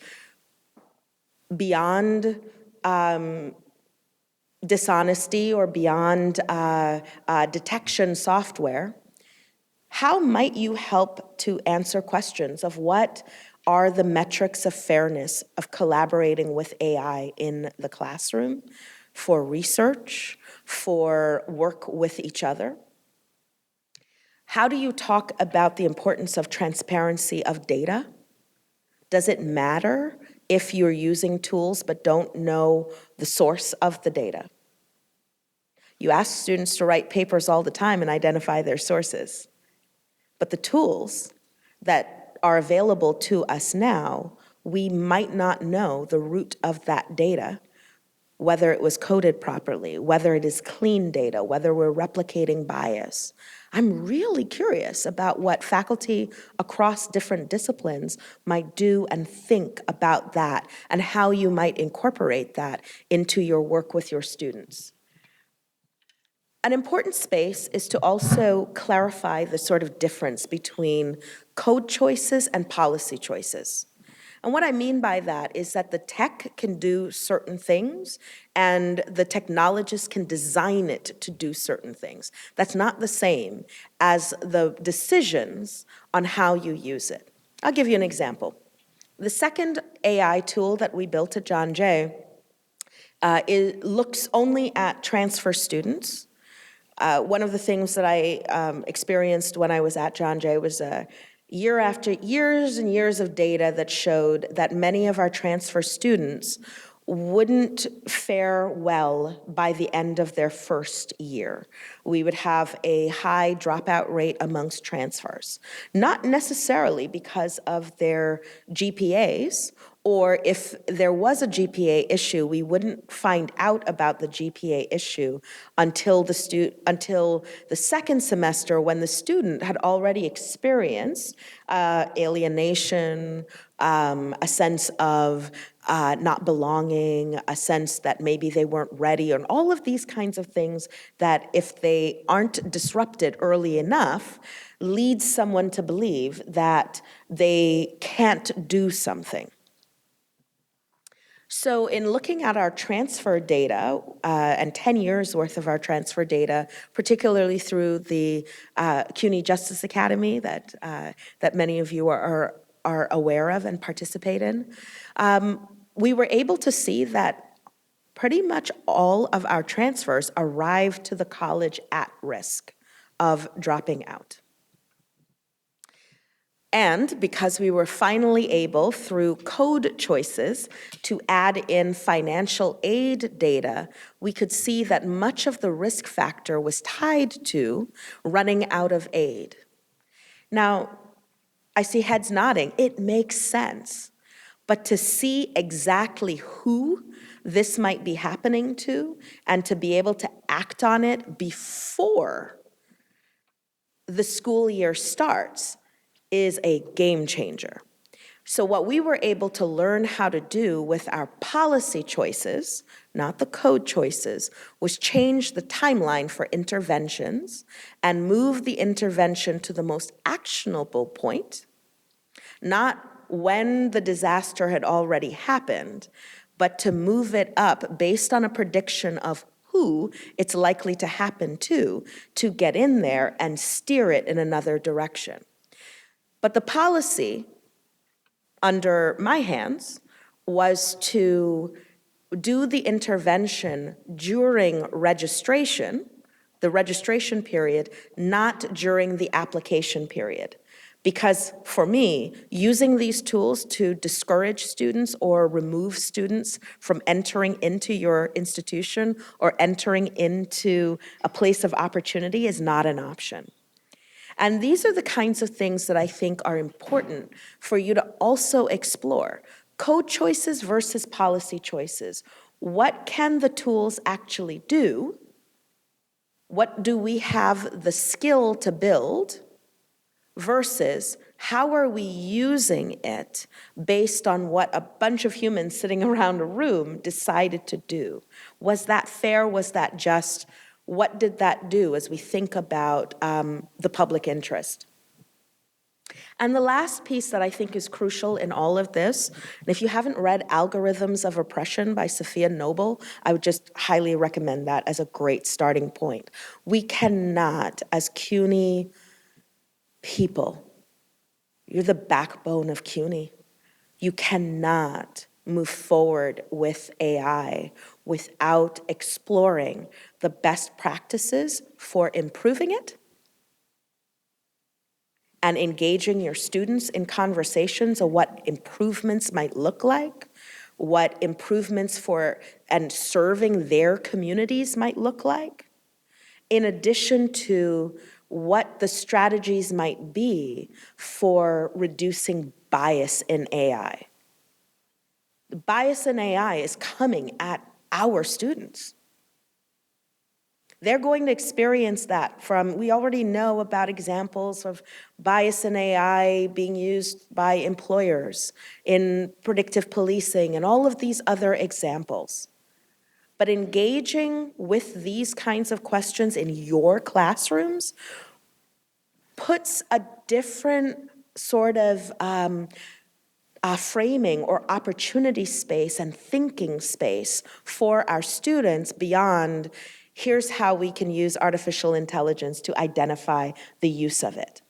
beyond dishonesty or beyond detection software. How might you help to answer questions of what are the metrics of fairness of collaborating with AI in the classroom, for research, for work with each other? How do you talk about the importance of transparency of data? Does it matter if you're using tools but don't know the source of the data? You ask students to write papers all the time and identify their sources. But the tools that are available to us now, we might not know the root of that data, whether it was coded properly, whether it is clean data, whether we're replicating bias. I'm really curious about what faculty across different disciplines might do and think about that, and how you might incorporate that into your work with your students. An important space is to also clarify the sort of difference between code choices and policy choices. And what I mean by that is that the tech can do certain things and the technologist can design it to do certain things. That's not the same as the decisions on how you use it. I'll give you an example. The second AI tool that we built at John Jay looks only at transfer students. One of the things that I experienced when I was at John Jay was year after years and years of data that showed that many of our transfer students wouldn't fare well by the end of their first year. We would have a high dropout rate amongst transfers, not necessarily because of their GPAs, or if there was a GPA issue, we wouldn't find out about the GPA issue until the second semester, when the student had already experienced alienation, a sense of not belonging, a sense that maybe they weren't ready, and all of these kinds of things that, if they aren't disrupted early enough, leads someone to believe that they can't do something. So in looking at our transfer data, and 10 years worth of our transfer data, particularly through the CUNY Justice Academy that many of you are aware of and participate in, we were able to see that pretty much all of our transfers arrived to the college at risk of dropping out. And because we were finally able, through code choices, to add in financial aid data, we could see that much of the risk factor was tied to running out of aid. Now, I see heads nodding. It makes sense. But to see exactly who this might be happening to, and to be able to act on it before the school year starts, is a game changer. So what we were able to learn how to do with our policy choices, not the code choices, was change the timeline for interventions and move the intervention to the most actionable point, not when the disaster had already happened, but to move it up based on a prediction of who it's likely to happen to get in there and steer it in another direction. But the policy under my hands was to do the intervention during registration, the registration period, not during the application period. Because for me, using these tools to discourage students or remove students from entering into your institution or entering into a place of opportunity is not an option. And these are the kinds of things that I think are important for you to also explore. Code choices versus policy choices. What can the tools actually do? What do we have the skill to build? Versus how are we using it based on what a bunch of humans sitting around a room decided to do? Was that fair? Was that just? What did that do as we think about the public interest? And the last piece that I think is crucial in all of this, and if you haven't read Algorithms of Oppression by Safiya Noble, I would just highly recommend that as a great starting point. We cannot, as CUNY people, you're the backbone of CUNY. You cannot move forward with AI without exploring the best practices for improving it and engaging your students in conversations of what improvements might look like, what improvements for and serving their communities might look like, in addition to what the strategies might be for reducing bias in AI. The bias in AI is coming at our students. They're going to experience that from, we already know about examples of bias in AI being used by employers in predictive policing and all of these other examples. But engaging with these kinds of questions in your classrooms puts a different sort of framing or opportunity space and thinking space for our students beyond, here's how we can use artificial intelligence to identify the use of it.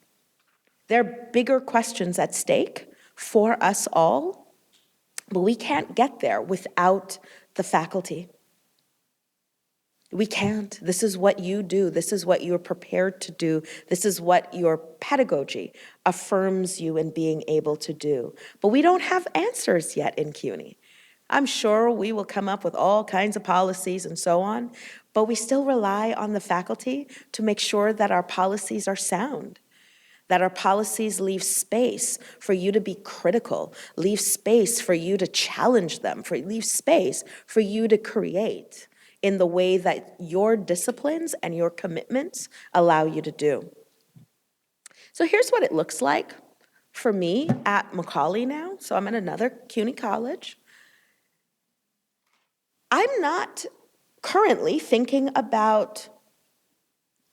There are bigger questions at stake for us all, but we can't get there without the faculty. We can't. This is what you do. This is what you're prepared to do. This is what your pedagogy affirms you in being able to do. But we don't have answers yet in CUNY. I'm sure we will come up with all kinds of policies and so on, but we still rely on the faculty to make sure that our policies are sound, that our policies leave space for you to be critical, leave space for you to challenge them, leave space for you to create in the way that your disciplines and your commitments allow you to do. So here's what it looks like for me at Macaulay now. So I'm at another CUNY college. I'm not currently thinking about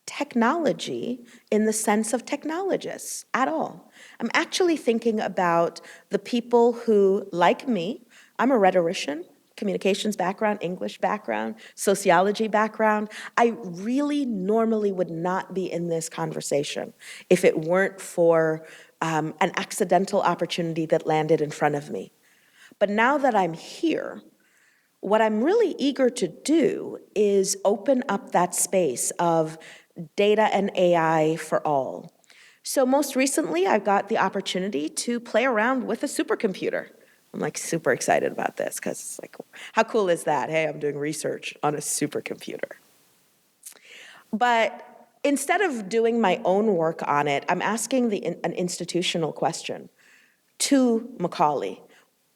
technology in the sense of technologists at all. I'm actually thinking about the people who, like me, I'm a rhetorician, communications background, English background, sociology background. I really normally would not be in this conversation if it weren't for an accidental opportunity that landed in front of me. But now that I'm here, what I'm really eager to do is open up that space of data and AI for all. So most recently, I've got the opportunity to play around with a supercomputer. I'm like super excited about this because it's like, how cool is that? Hey, I'm doing research on a supercomputer. But instead of doing my own work on it, I'm asking an institutional question to Macaulay.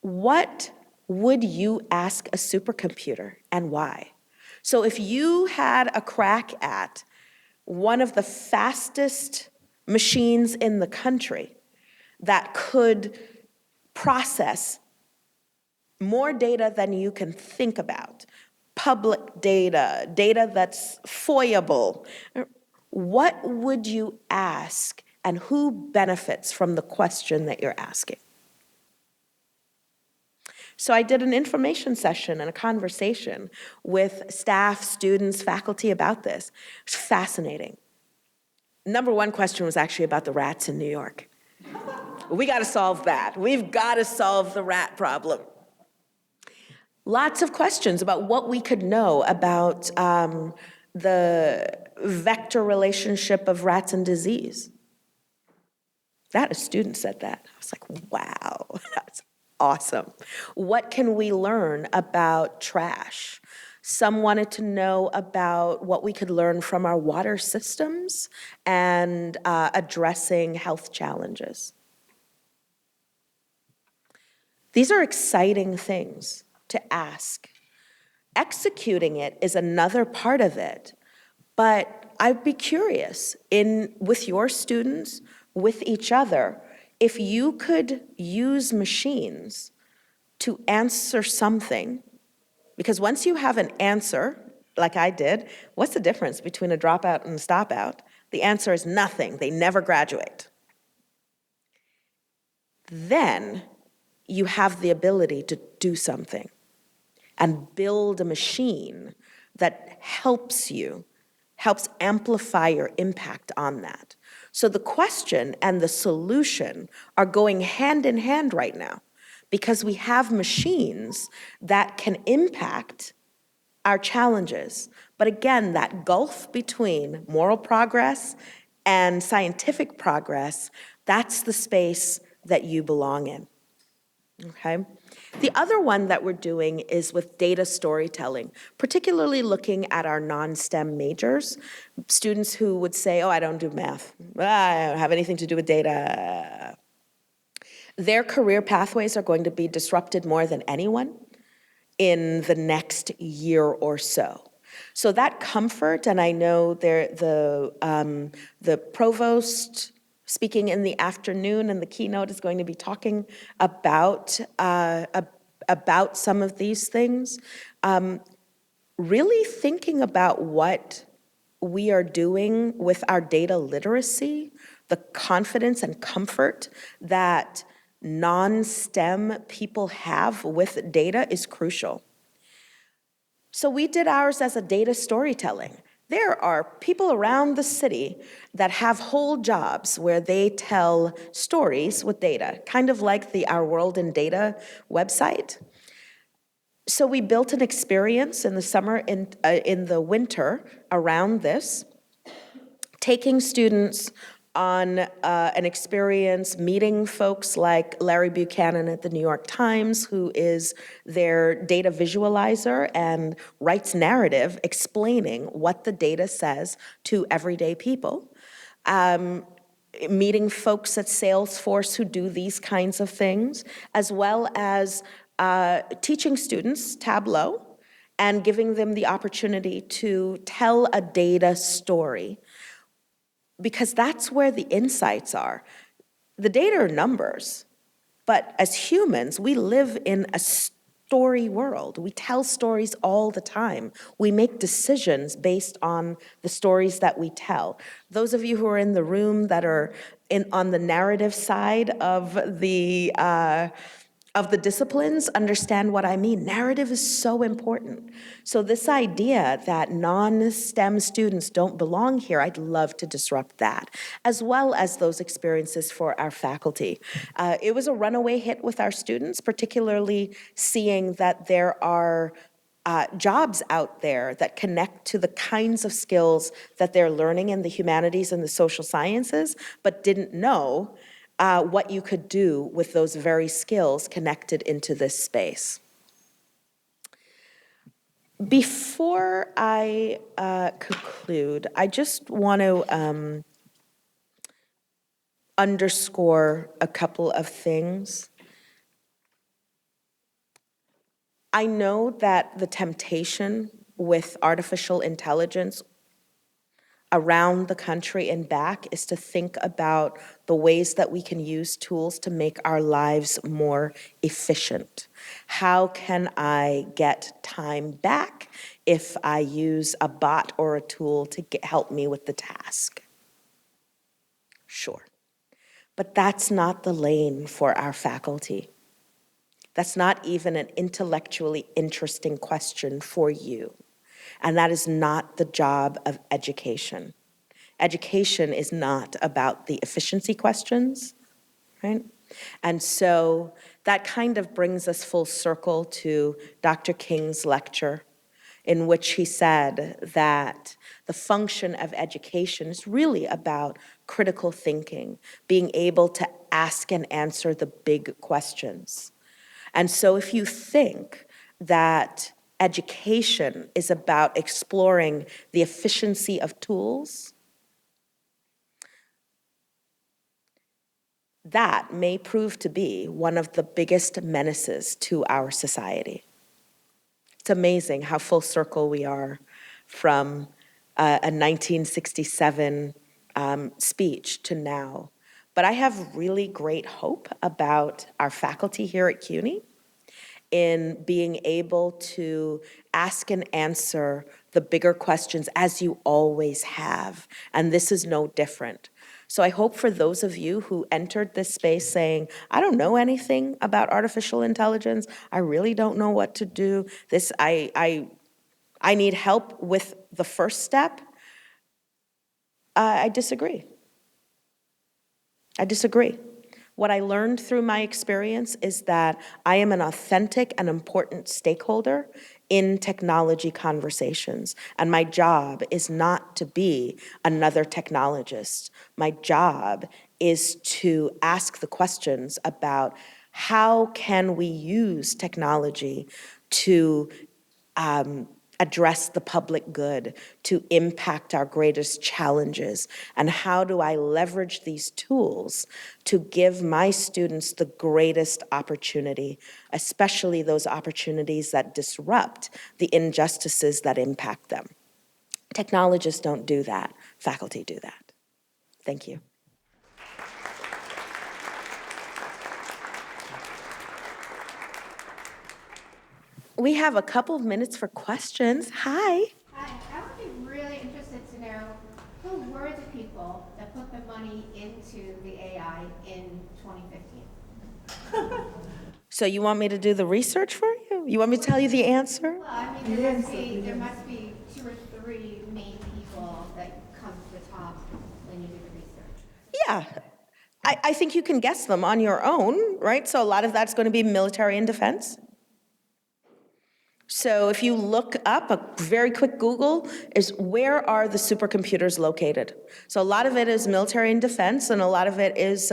What would you ask a supercomputer and why? So if you had a crack at one of the fastest machines in the country that could process more data than you can think about, public data, data that's FOIA-able, what would you ask and who benefits from the question that you're asking? So I did an information session and a conversation with staff, students, faculty about this. It was fascinating. Number one question was actually about the rats in New York. We got to solve that. We've got to solve the rat problem. Lots of questions about what we could know about the vector relationship of rats and disease. That a student said that. I was like, wow, that's awesome. What can we learn about trash? Some wanted to know about what we could learn from our water systems and addressing health challenges. These are exciting things to ask. Executing it is another part of it, but I'd be curious with your students, with each other, if you could use machines to answer something, because once you have an answer, like I did, what's the difference between a dropout and a stopout? The answer is nothing. They never graduate. Then you have the ability to do something and build a machine that helps amplify your impact on that. So the question and the solution are going hand in hand right now because we have machines that can impact our challenges. But again, that gulf between moral progress and scientific progress That's the space that you belong in, okay? The other one that we're doing is with data storytelling, particularly looking at our non-STEM majors, students who would say, oh, I don't do math, I don't have anything to do with data. Their career pathways are going to be disrupted more than anyone in the next year or so. So that comfort, and I know the provost speaking in the afternoon, and the keynote is going to be talking about some of these things. Really thinking about what we are doing with our data literacy, the confidence and comfort that non-STEM people have with data is crucial. So we did ours as a data storytelling. There are people around the city that have whole jobs where they tell stories with data, kind of like the Our World in Data website. So we built an experience in the summer, in the winter around this, taking students on an experience, meeting folks like Larry Buchanan at the New York Times, who is their data visualizer and writes narrative explaining what the data says to everyday people. Meeting folks at Salesforce who do these kinds of things, as well as teaching students Tableau and giving them the opportunity to tell a data story, because that's where the insights are. The data are numbers, but as humans, we live in a story world. We tell stories all the time. We make decisions based on the stories that we tell. Those of you who are in the room that are on the narrative side of the disciplines understand what I mean. Narrative is so important. So this idea that non-STEM students don't belong here, I'd love to disrupt that, as well as those experiences for our faculty. It was a runaway hit with our students, particularly seeing that there are jobs out there that connect to the kinds of skills that they're learning in the humanities and the social sciences, but didn't know what you could do with those very skills connected into this space. Before I conclude, I just want to underscore a couple of things. I know that the temptation with artificial intelligence around the country and back is to think about the ways that we can use tools to make our lives more efficient. How can I get time back if I use a bot or a tool to help me with the task? Sure. But that's not the lane for our faculty. That's not even an intellectually interesting question for you. And that is not the job of education. Education is not about the efficiency questions, right? And so that kind of brings us full circle to Dr. King's lecture, in which he said that the function of education is really about critical thinking, being able to ask and answer the big questions. And so if you think that education is about exploring the efficiency of tools, that may prove to be one of the biggest menaces to our society. It's amazing how full circle we are from a 1967 speech to now. But I have really great hope about our faculty here at CUNY in being able to ask and answer the bigger questions as you always have. And this is no different. So I hope for those of you who entered this space saying, I don't know anything about artificial intelligence, I really don't know what to do, I need help with the first step, I disagree. I disagree. What I learned through my experience is that I am an authentic and important stakeholder in technology conversations. And my job is not to be another technologist. My job is to ask the questions about how can we use technology to address the public good, to impact our greatest challenges, and how do I leverage these tools to give my students the greatest opportunity, especially those opportunities that disrupt the injustices that impact them. Technologists don't do that, faculty do that. Thank you. We have a couple of minutes for questions. Hi. Hi, I would be really interested to know who were the people that put the money into the AI in 2015? So you want me to do the research for you? You want me to tell you the answer? Well, I mean, there must be 2 or 3 main people that come to the top when you do the research. Yeah. I think you can guess them on your own, right? So a lot of that's going to be military and defense. So if you look up, a very quick Google is where are the supercomputers located? So a lot of it is military and defense, and a lot of it is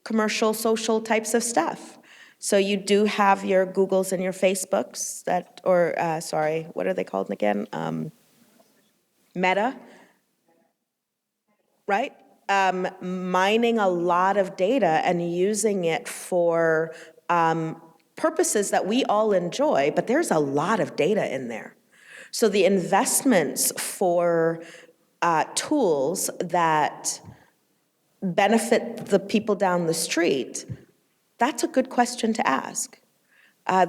commercial, social types of stuff. So you do have your Googles and your Facebooks that, or sorry, what are they called again? Meta, right? Mining a lot of data and using it for purposes that we all enjoy, but there's a lot of data in there. So the investments for tools that benefit the people down the street, that's a good question to ask.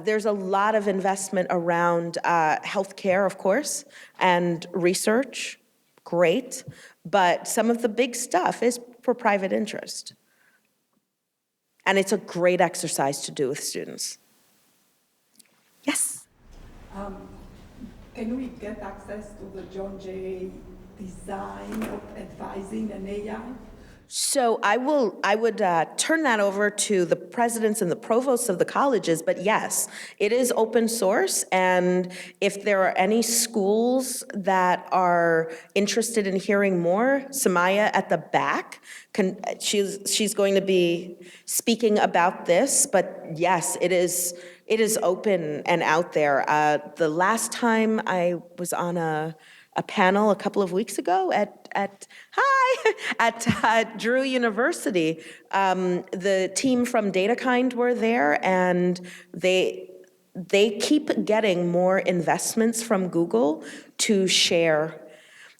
There's a lot of investment around healthcare, of course, and research, great, but some of the big stuff is for private interest. And it's a great exercise to do with students. Yes? Can we get access to the John Jay design of advising an AI? So I would turn that over to the presidents and the provosts of the colleges, but yes, it is open source, and if there are any schools that are interested in hearing more, Samaya at the back, she's going to be speaking about this, but yes, it is open and out there. The last time I was on a panel a couple of weeks ago at Drew University. The team from DataKind were there, and they keep getting more investments from Google to share.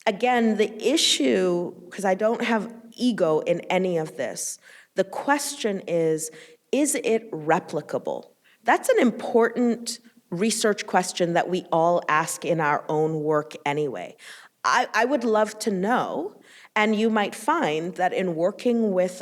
Again, the issue, because I don't have ego in any of this, the question is it replicable? That's an important research question that we all ask in our own work anyway. I would love to know, and you might find that in working with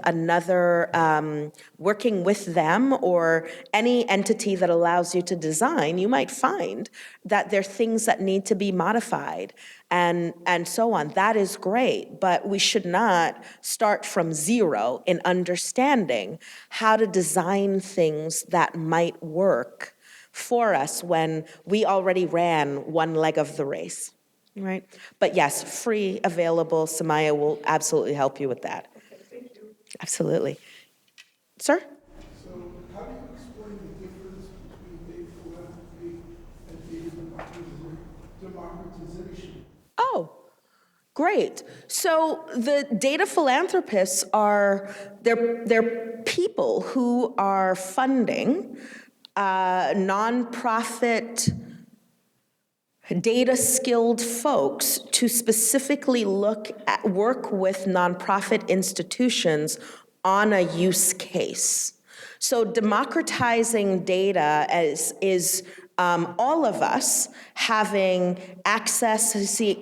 working with them or any entity that allows you to design, you might find that there are things that need to be modified and so on. That is great, but we should not start from zero in understanding how to design things that might work for us when we already ran one leg of the race, right? But yes, free, available. Samaya will absolutely help you with that. Okay, thank you. Absolutely. Sir? So how do you explain the difference between data philanthropy and data democratization? Oh, great. So the data philanthropists are, they're people who are funding nonprofit data-skilled folks to specifically work with nonprofit institutions on a use case. So democratizing data is all of us having access,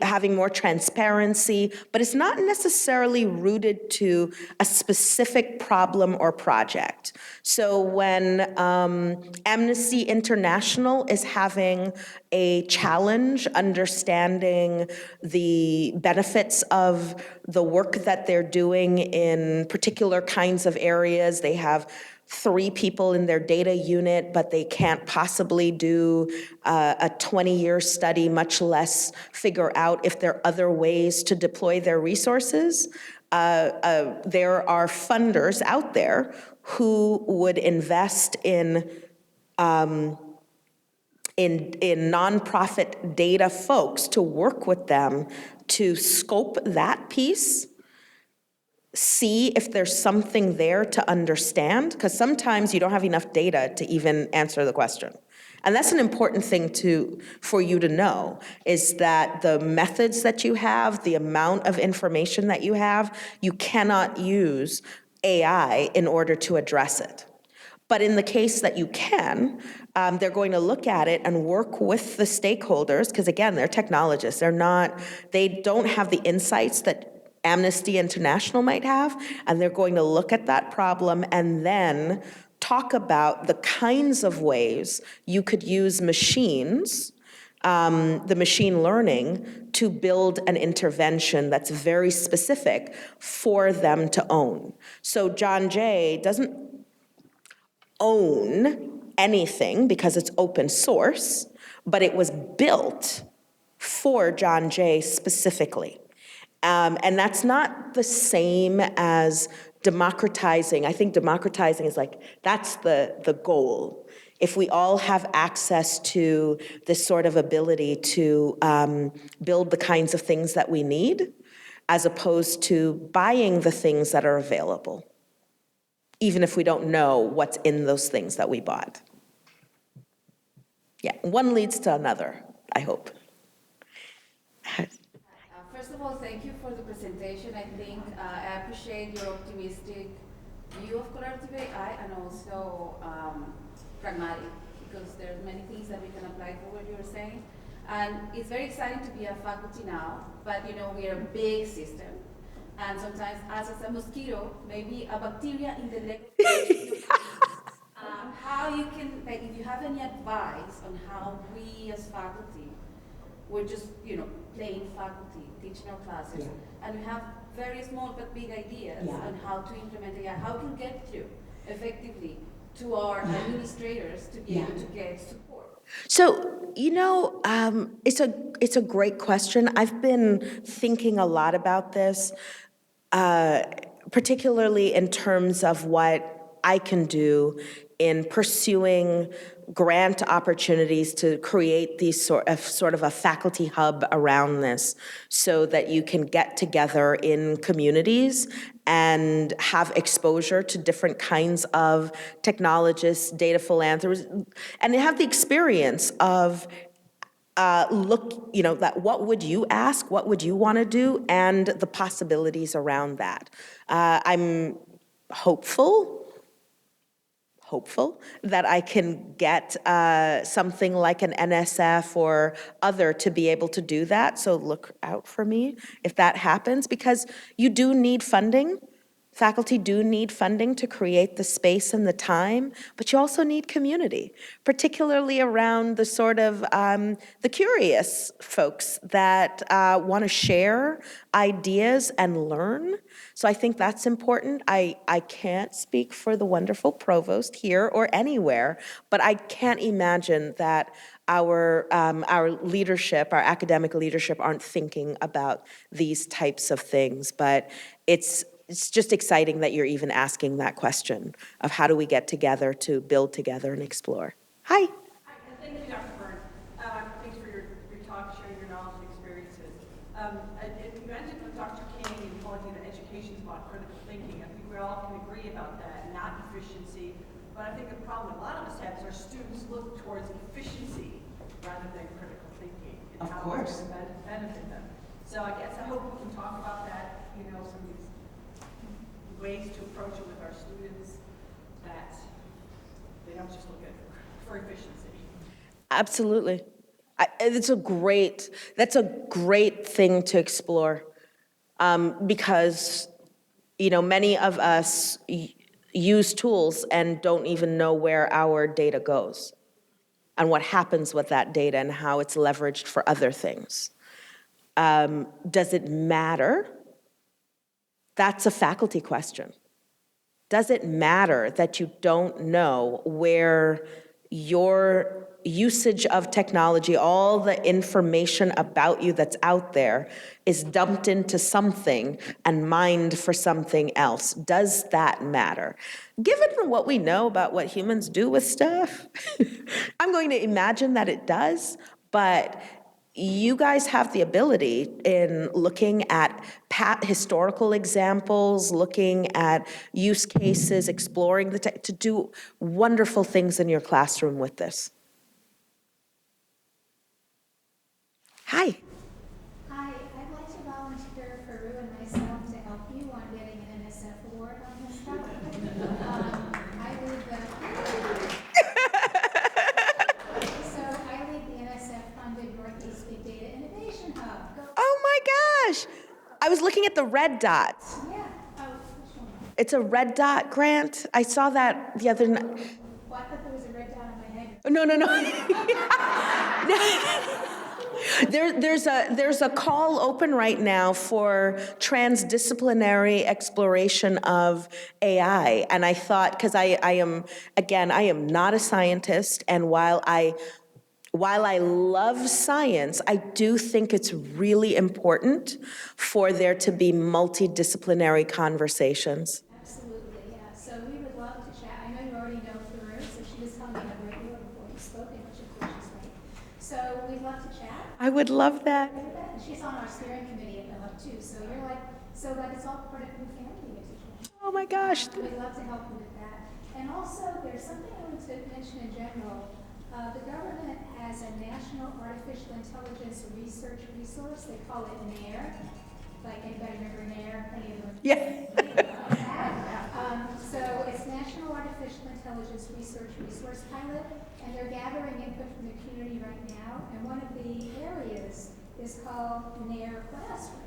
having more transparency, but it's not necessarily rooted to a specific problem or project. So when Amnesty International is having a challenge understanding the benefits of the work that they're doing in particular kinds of areas, they have 3 people in their data unit, but they can't possibly do a 20-year study, much less figure out if there are other ways to deploy their resources. There are funders out there who would invest in nonprofit data folks to work with them to scope that piece, see if there's something there to understand, because sometimes you don't have enough data to even answer the question. And that's an important thing for you to know, is that the methods that you have, the amount of information that you have, you cannot use AI in order to address it. But in the case that you can, they're going to look at it and work with the stakeholders, because again, they're technologists. They don't have the insights that Amnesty International might have, and they're going to look at that problem and then talk about the kinds of ways you could use machines, the machine learning, to build an intervention that's very specific for them to own. So John Jay doesn't own anything because it's open source, but it was built for John Jay specifically. And that's not the same as democratizing. I think democratizing is that's the goal. If we all have access to this sort of ability to build the kinds of things that we need, as opposed to buying the things that are available, even if we don't know what's in those things that we bought. Yeah, one leads to another, I hope. First of all, thank you for the presentation. I think I appreciate your optimistic view of collaborative AI and also pragmatic, because there's many things that we can apply for what you're saying. And it's very exciting to be a faculty now, but we are a big system. And sometimes us as a mosquito, maybe a bacteria in the leg. How you can, if you have any advice on how we as faculty, we're just, plain faculty, teaching our classes, and we have very small but big ideas on how to implement AI, how we can get through effectively to our administrators to be able to get support. So, it's a great question. I've been thinking a lot about this, particularly in terms of what I can do in pursuing grant opportunities to create these sort of a faculty hub around this, so that you can get together in communities and have exposure to different kinds of technologists, data philanthropists, and have the experience of that what would you ask, what would you want to do, and the possibilities around that. I'm hopeful that I can get something like an NSF or other to be able to do that. So look out for me if that happens, because you do need funding. Faculty do need funding to create the space and the time, but you also need community, particularly around the sort of the curious folks that want to share ideas and learn. So I think that's important. I can't speak for the wonderful provost here or anywhere, but I can't imagine that our leadership, our academic leadership, aren't thinking about these types of things. But it's just exciting that you're even asking that question of how do we get together to build together and explore. Hi. Hi, and thank you, Dr. Byrne. Thanks for your talk, sharing your knowledge and experiences. You mentioned with Dr. King and calling it an education spot, critical thinking. I think we all can agree about that, not efficiency. But I think the problem a lot of us have is our students look towards efficiency rather than critical thinking and how it's going to benefit them. So I guess I hope we can talk about that, some of these ways to approach it with our students, that they don't just look at for efficiency. Absolutely. That's a great thing to explore, because, many of us use tools and don't even know where our data goes and what happens with that data and how it's leveraged for other things. Does it matter? That's a faculty question. does it matter that you don't know where your usage of technology, all the information about you that's out there, is dumped into something and mined for something else? Does that matter? Given what we know about what humans do with stuff, I'm going to imagine that it does, but you guys have the ability in looking at historical examples, looking at use cases, exploring to do wonderful things in your classroom with this. Hi. Hi, I'd like to volunteer for Rue and myself to help you on getting an NSF award on this stuff. I lead the NSF-funded Northeast Big Data Innovation Hub. Oh my gosh. I was looking at the red dots. Yeah, oh, which one? It's a red dot grant. I saw that the other night. Well, I thought there was a red dot on my head. No. There's a call open right now for transdisciplinary exploration of AI, and I thought, because I am not a scientist, and while I love science, I do think it's really important for there to be multidisciplinary conversations. Absolutely, yeah. So we would love to chat. I know you already know Farouk, so she was telling me how great you were before you spoke, and which of course is right. So we'd love to chat. I would love that. She's on our steering committee at the hub too, so you're like, so that it's all part of the family you get to join. Oh my gosh. We'd love to help you with that. And also, there's something I want to mention in general. The government has a National Artificial Intelligence Research Resource. They call it NAIR. Like, anybody remember NAIR? Any of them? Yeah. So it's National Artificial Intelligence Research Resource Pilot, and they're gathering input from the community right now. And one of the areas is called NAIR Classroom.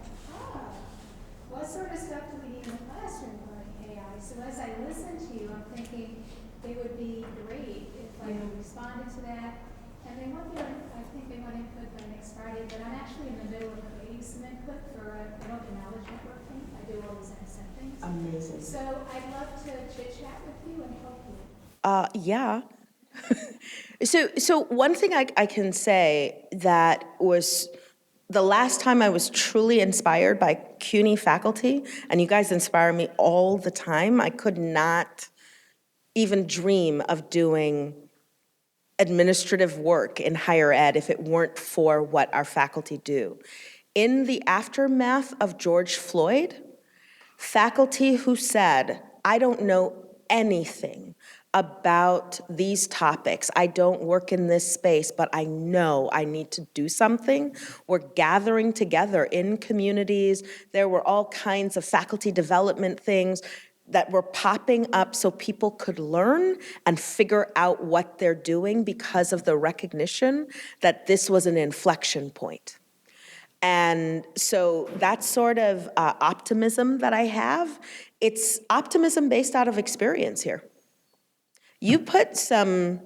What sort of stuff do we need in the classroom regarding AI? So as I listen to you, I'm thinking it would be great if I responded to that. And they want I think they want input by next Friday, but I'm actually in the middle of creating some input for an open knowledge network thing. I do all these NSF things. Amazing. So I'd love to chit chat with you and help you. Yeah. So one thing I can say that was the last time I was truly inspired by CUNY faculty, and you guys inspire me all the time. I could not even dream of doing administrative work in higher ed if it weren't for what our faculty do. In the aftermath of George Floyd, faculty who said, I don't know anything about these topics. I don't work in this space, but I know I need to do something. We're gathering together in communities. There were all kinds of faculty development things that were popping up so people could learn and figure out what they're doing because of the recognition that this was an inflection point. And so that sort of optimism that I have, it's optimism based out of experience here. You put some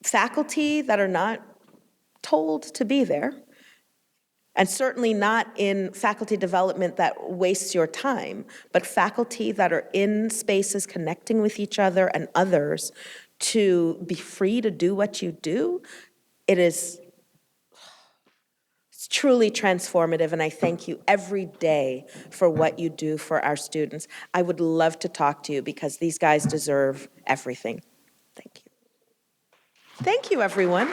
faculty that are not told to be there, and certainly not in faculty development that wastes your time, but faculty that are in spaces connecting with each other and others to be free to do what you do, it's truly transformative, and I thank you every day for what you do for our students. I would love to talk to you because these guys deserve everything. Thank you. Thank you, everyone.